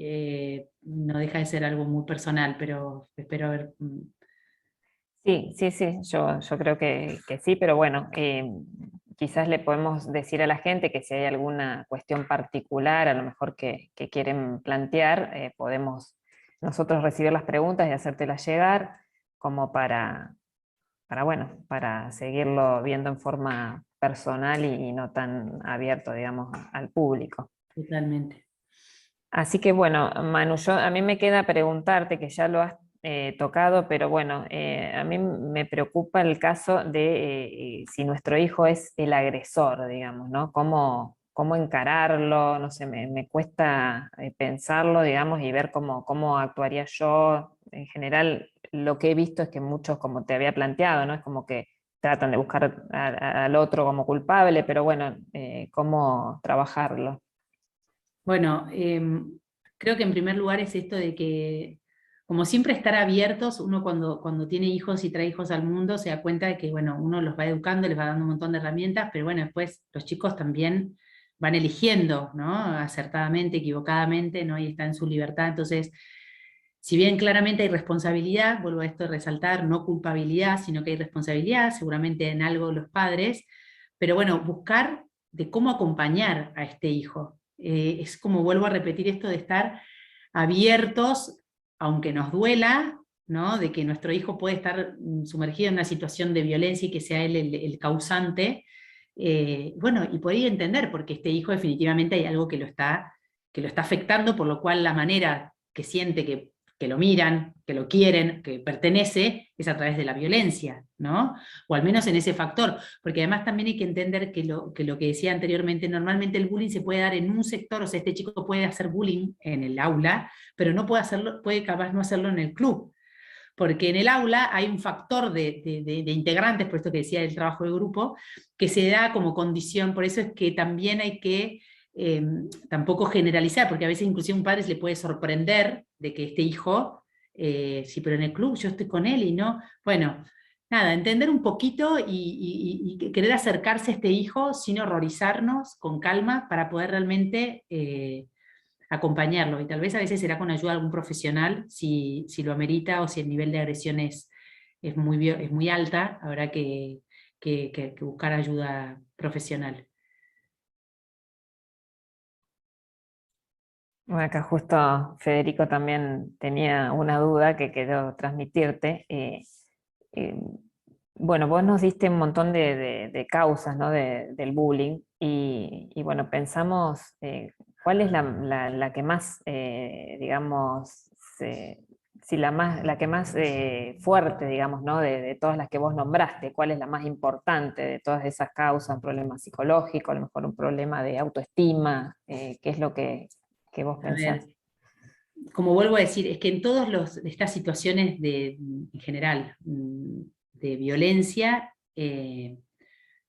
no deja de ser algo muy personal, pero espero haber... Sí, sí, sí, yo creo que sí, pero bueno, quizás le podemos decir a la gente que si hay alguna cuestión particular, a lo mejor que quieren plantear, podemos nosotros recibir las preguntas y hacértelas llegar, como bueno, para seguirlo viendo en forma personal y no tan abierto, digamos, al público. Totalmente. Así que bueno, Manu, a mí me queda preguntarte, que ya lo has tocado, pero bueno, a mí me preocupa el caso de si nuestro hijo es el agresor, digamos, ¿no? ¿Cómo encararlo? No sé, me cuesta pensarlo, digamos, y ver cómo actuaría yo. En general, lo que he visto es que muchos, como te había planteado, ¿no? Es como que tratan de buscar al otro como culpable, pero bueno, ¿cómo trabajarlo? Bueno, creo que en primer lugar es esto de que, como siempre, estar abiertos. Uno cuando tiene hijos y trae hijos al mundo se da cuenta de que, bueno, uno los va educando, les va dando un montón de herramientas, pero bueno, después los chicos también van eligiendo, ¿no? Acertadamente, equivocadamente, ¿no? Y está en su libertad. Entonces, si bien claramente hay responsabilidad, vuelvo a esto de resaltar, no culpabilidad, sino que hay responsabilidad, seguramente en algo los padres, pero bueno, buscar de cómo acompañar a este hijo. Es como vuelvo a repetir esto de estar abiertos, aunque nos duela, ¿no? De que nuestro hijo puede estar sumergido en una situación de violencia y que sea él el causante, bueno, y poder entender, porque este hijo definitivamente hay algo que lo está afectando, por lo cual la manera que siente que lo miran, que lo quieren, que pertenece, es a través de la violencia, ¿no? O al menos en ese factor, porque además también hay que entender que lo que decía anteriormente, normalmente el bullying se puede dar en un sector, o sea, este chico puede hacer bullying en el aula, pero no puede hacerlo, puede capaz no hacerlo en el club, porque en el aula hay un factor de integrantes, por esto que decía del trabajo de grupo, que se da como condición, por eso es que también hay que tampoco generalizar, porque a veces inclusive a un padre se le puede sorprender de que este hijo, sí, pero en el club yo estoy con él y no, bueno, nada, entender un poquito y querer acercarse a este hijo sin horrorizarnos, con calma, para poder realmente acompañarlo, y tal vez a veces será con ayuda de algún profesional, si lo amerita, o si el nivel de agresión es muy alta, habrá que buscar ayuda profesional. Bueno, acá justo Federico también tenía una duda que quiero transmitirte. Eh, bueno, vos nos diste un montón de causas, ¿no? del bullying y bueno, pensamos cuál es la que más, digamos, si la que más fuerte, digamos, ¿no? de todas las que vos nombraste, cuál es la más importante de todas esas causas, un problema psicológico, a lo mejor un problema de autoestima, qué es lo que vos pensás. Como vuelvo a decir, es que en todas estas situaciones en general de violencia,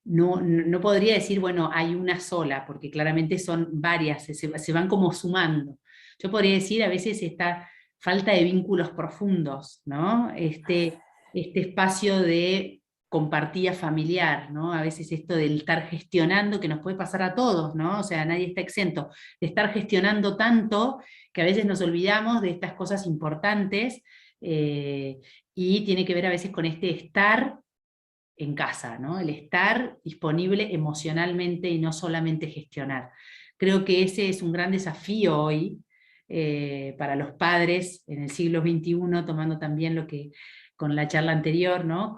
no podría decir, bueno, hay una sola, porque claramente son varias, se van como sumando. Yo podría decir a veces esta falta de vínculos profundos, ¿no? Este espacio de compartida familiar, ¿no? A veces esto del estar gestionando, que nos puede pasar a todos, ¿no? O sea, nadie está exento, de estar gestionando tanto que a veces nos olvidamos de estas cosas importantes, y tiene que ver a veces con este estar en casa, ¿no? El estar disponible emocionalmente y no solamente gestionar. Creo que ese es un gran desafío hoy para los padres en el siglo XXI, tomando también lo que con la charla anterior, ¿no?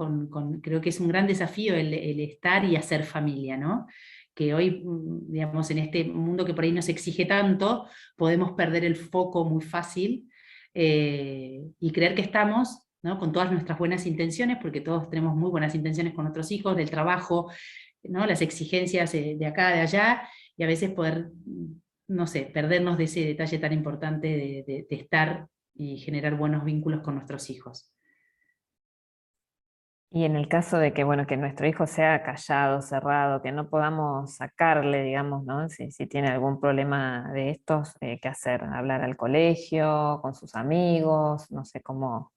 Creo que es un gran desafío el estar y hacer familia, ¿no? Que hoy, digamos, en este mundo que por ahí nos exige tanto, podemos perder el foco muy fácil y creer que estamos, ¿no? Con todas nuestras buenas intenciones, porque todos tenemos muy buenas intenciones con nuestros hijos, del trabajo, ¿no? Las exigencias de acá, de allá, y a veces poder, no sé, perdernos de ese detalle tan importante de estar y generar buenos vínculos con nuestros hijos. Y en el caso de que, bueno, que nuestro hijo sea callado, cerrado, que no podamos sacarle, digamos, ¿no? Si tiene algún problema de estos, ¿qué hacer? ¿Hablar al colegio, con sus amigos? No sé cómo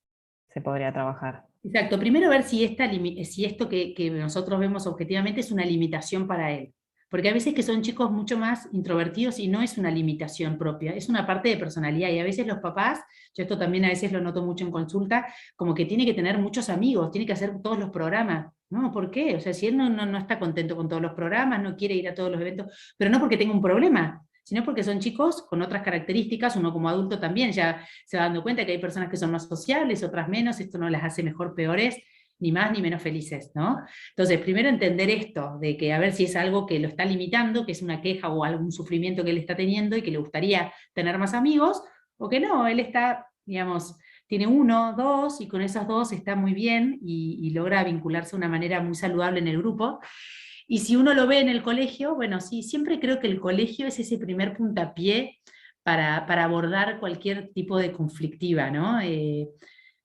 se podría trabajar. Exacto, primero ver si esto que nosotros vemos objetivamente es una limitación para él. Porque a veces que son chicos mucho más introvertidos y no es una limitación propia, es una parte de personalidad. Y a veces los papás, yo esto también a veces lo noto mucho en consulta, como que tiene que tener muchos amigos, tiene que hacer todos los programas. No, ¿por qué? O sea, si él no está contento con todos los programas, no quiere ir a todos los eventos, pero no porque tenga un problema, sino porque son chicos con otras características, uno como adulto también ya se va dando cuenta que hay personas que son más sociables, otras menos, esto no las hace mejor peores, ni más ni menos felices, ¿no? Entonces, primero entender esto, de que a ver si es algo que lo está limitando, que es una queja o algún sufrimiento que él está teniendo y que le gustaría tener más amigos, o que no, él está, digamos, tiene 1, 2, y con esos 2 está muy bien y logra vincularse de una manera muy saludable en el grupo. Y si uno lo ve en el colegio, bueno, sí, siempre creo que el colegio es ese primer puntapié para abordar cualquier tipo de conflictiva, ¿no?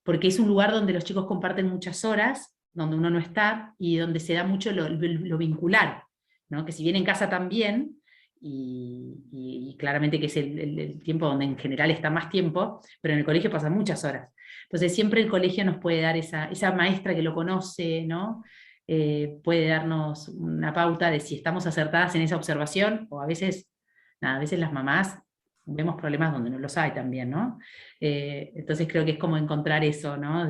Porque es un lugar donde los chicos comparten muchas horas, donde uno no está, y donde se da mucho lo vincular, ¿no? Que si bien en casa también, y claramente que es el tiempo donde en general está más tiempo, pero en el colegio pasan muchas horas. Entonces siempre el colegio nos puede dar esa maestra que lo conoce, ¿no? Puede darnos una pauta de si estamos acertadas en esa observación, o a veces, nada, a veces las mamás vemos problemas donde no los hay también, ¿no? Entonces creo que es como encontrar eso, ¿no?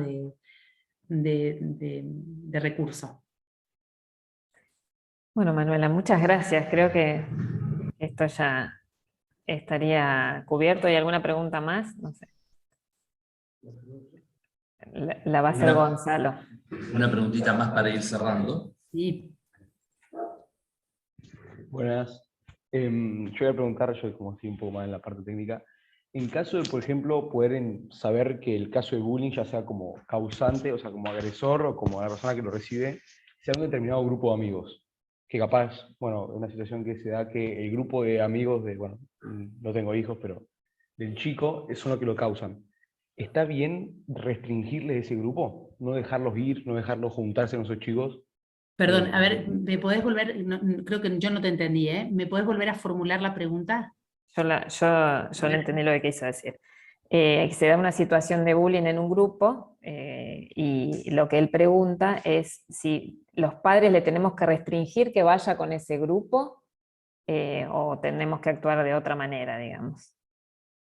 de recurso. Bueno, Manuela, muchas gracias. Creo que esto ya estaría cubierto. ¿Hay alguna pregunta más? No sé. La va a hacer Gonzalo. Una preguntita más para ir cerrando. Sí. Buenas. Yo voy a preguntar, yo como estoy un poco más en la parte técnica, en caso de, por ejemplo, poder saber que el caso de bullying, ya sea como causante, o sea, como agresor o como la persona que lo recibe, sea un determinado grupo de amigos, que capaz, bueno, una situación que se da que el grupo de amigos bueno, no tengo hijos, pero del chico es uno que lo causan. ¿Está bien restringirle ese grupo? ¿No dejarlos ir, no dejarlos juntarse con esos chicos? Perdón, a ver, ¿me podés volver? Creo que yo no te entendí, ¿eh? ¿Me podés volver a formular la pregunta? Yo no entendí lo que quiso decir. Se da una situación de bullying en un grupo y lo que él pregunta es si los padres le tenemos que restringir que vaya con ese grupo o tenemos que actuar de otra manera, digamos.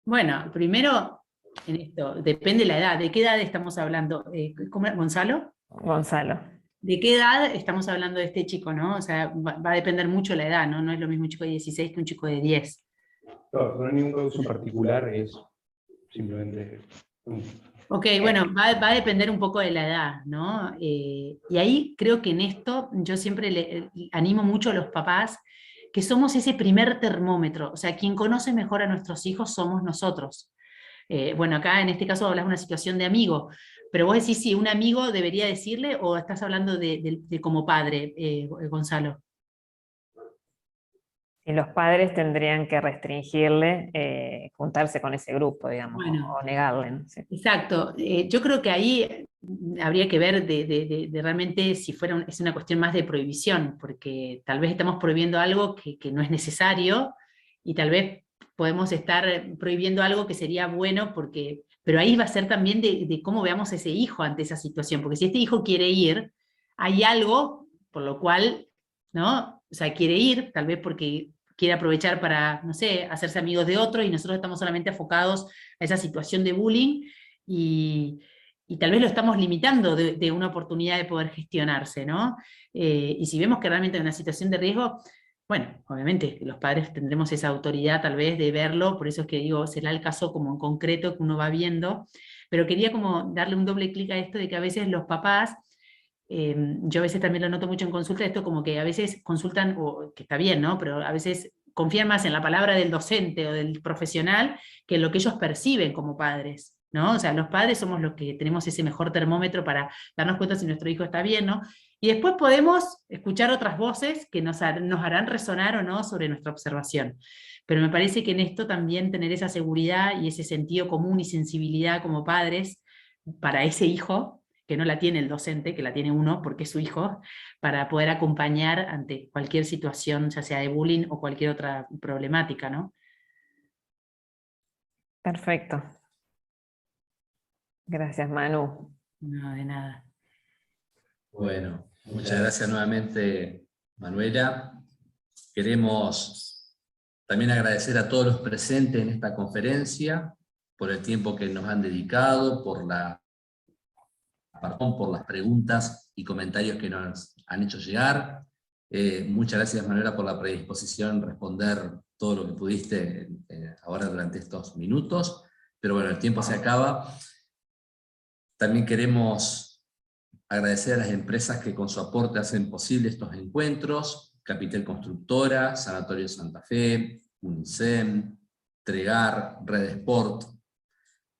Bueno, primero, en esto, depende de la edad. ¿De qué edad estamos hablando? ¿Cómo, Gonzalo? Gonzalo. ¿De qué edad estamos hablando de este chico, no? O sea, va a depender mucho la edad, ¿no? No es lo mismo un chico de 16 que un chico de 10. No, no hay ningún caso en particular, es simplemente... Ok, bueno, va a depender un poco de la edad, ¿no? Y ahí creo que en esto yo siempre le animo mucho a los papás que somos ese primer termómetro, o sea, quien conoce mejor a nuestros hijos somos nosotros. Bueno, acá en este caso hablas de una situación de amigo, pero vos decís si un amigo debería decirle o estás hablando de como padre, Gonzalo. Y los padres tendrían que restringirle juntarse con ese grupo, digamos, Bueno, o negarle. ¿No? Sí. Exacto. Yo creo que ahí habría que ver de realmente si es una cuestión más de prohibición, porque tal vez estamos prohibiendo algo que no es necesario y tal vez podemos estar prohibiendo algo que sería bueno, pero ahí va a ser también de cómo veamos a ese hijo ante esa situación, porque si este hijo quiere ir, hay algo por lo cual, ¿no? O sea, quiere ir, tal vez porque quiere aprovechar para, no sé, hacerse amigos de otros y nosotros estamos solamente enfocados a esa situación de bullying y y tal vez lo estamos limitando de una oportunidad de poder gestionarse, ¿no? Y si vemos que realmente hay una situación de riesgo, bueno, obviamente los padres tendremos esa autoridad tal vez de verlo, por eso es que digo, será el caso como en concreto que uno va viendo, pero quería como darle un doble clic a esto de que a veces los papás, yo a veces también lo noto mucho en consulta, esto como que a veces consultan, o que está bien, ¿no? Pero a veces confían más en la palabra del docente o del profesional que en lo que ellos perciben como padres, ¿no? O sea, los padres somos los que tenemos ese mejor termómetro para darnos cuenta si nuestro hijo está bien, ¿no? Y después podemos escuchar otras voces que nos harán resonar o no sobre nuestra observación. Pero me parece que en esto también tener esa seguridad y ese sentido común y sensibilidad como padres para ese hijo, que no la tiene el docente, que la tiene uno porque es su hijo, para poder acompañar ante cualquier situación, ya sea de bullying o cualquier otra problemática, ¿no? Perfecto. Gracias, Manu. No, de nada. Bueno, muchas gracias nuevamente, Manuela. Queremos también agradecer a todos los presentes en esta conferencia por el tiempo que nos han dedicado, por las preguntas y comentarios que nos han hecho llegar. Muchas gracias, Manuela, por la predisposición a responder todo lo que pudiste ahora durante estos minutos, pero bueno, el tiempo se acaba. También queremos agradecer a las empresas que con su aporte hacen posible estos encuentros: Capitel Constructora, Sanatorio Santa Fe, UNICEM, Tregar, Redesport.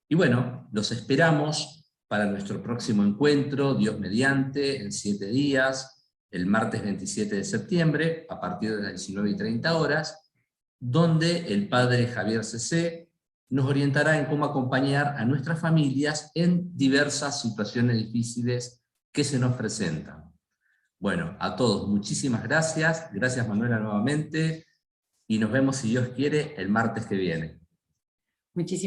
Y bueno, los esperamos para nuestro próximo encuentro, Dios mediante, en 7 días, el martes 27 de septiembre, a partir de las 19:30 horas, donde el padre Javier Cecé nos orientará en cómo acompañar a nuestras familias en diversas situaciones difíciles que se nos presentan. Bueno, a todos muchísimas gracias. Gracias, Manuela, nuevamente. Y nos vemos, si Dios quiere, el martes que viene. Muchísimas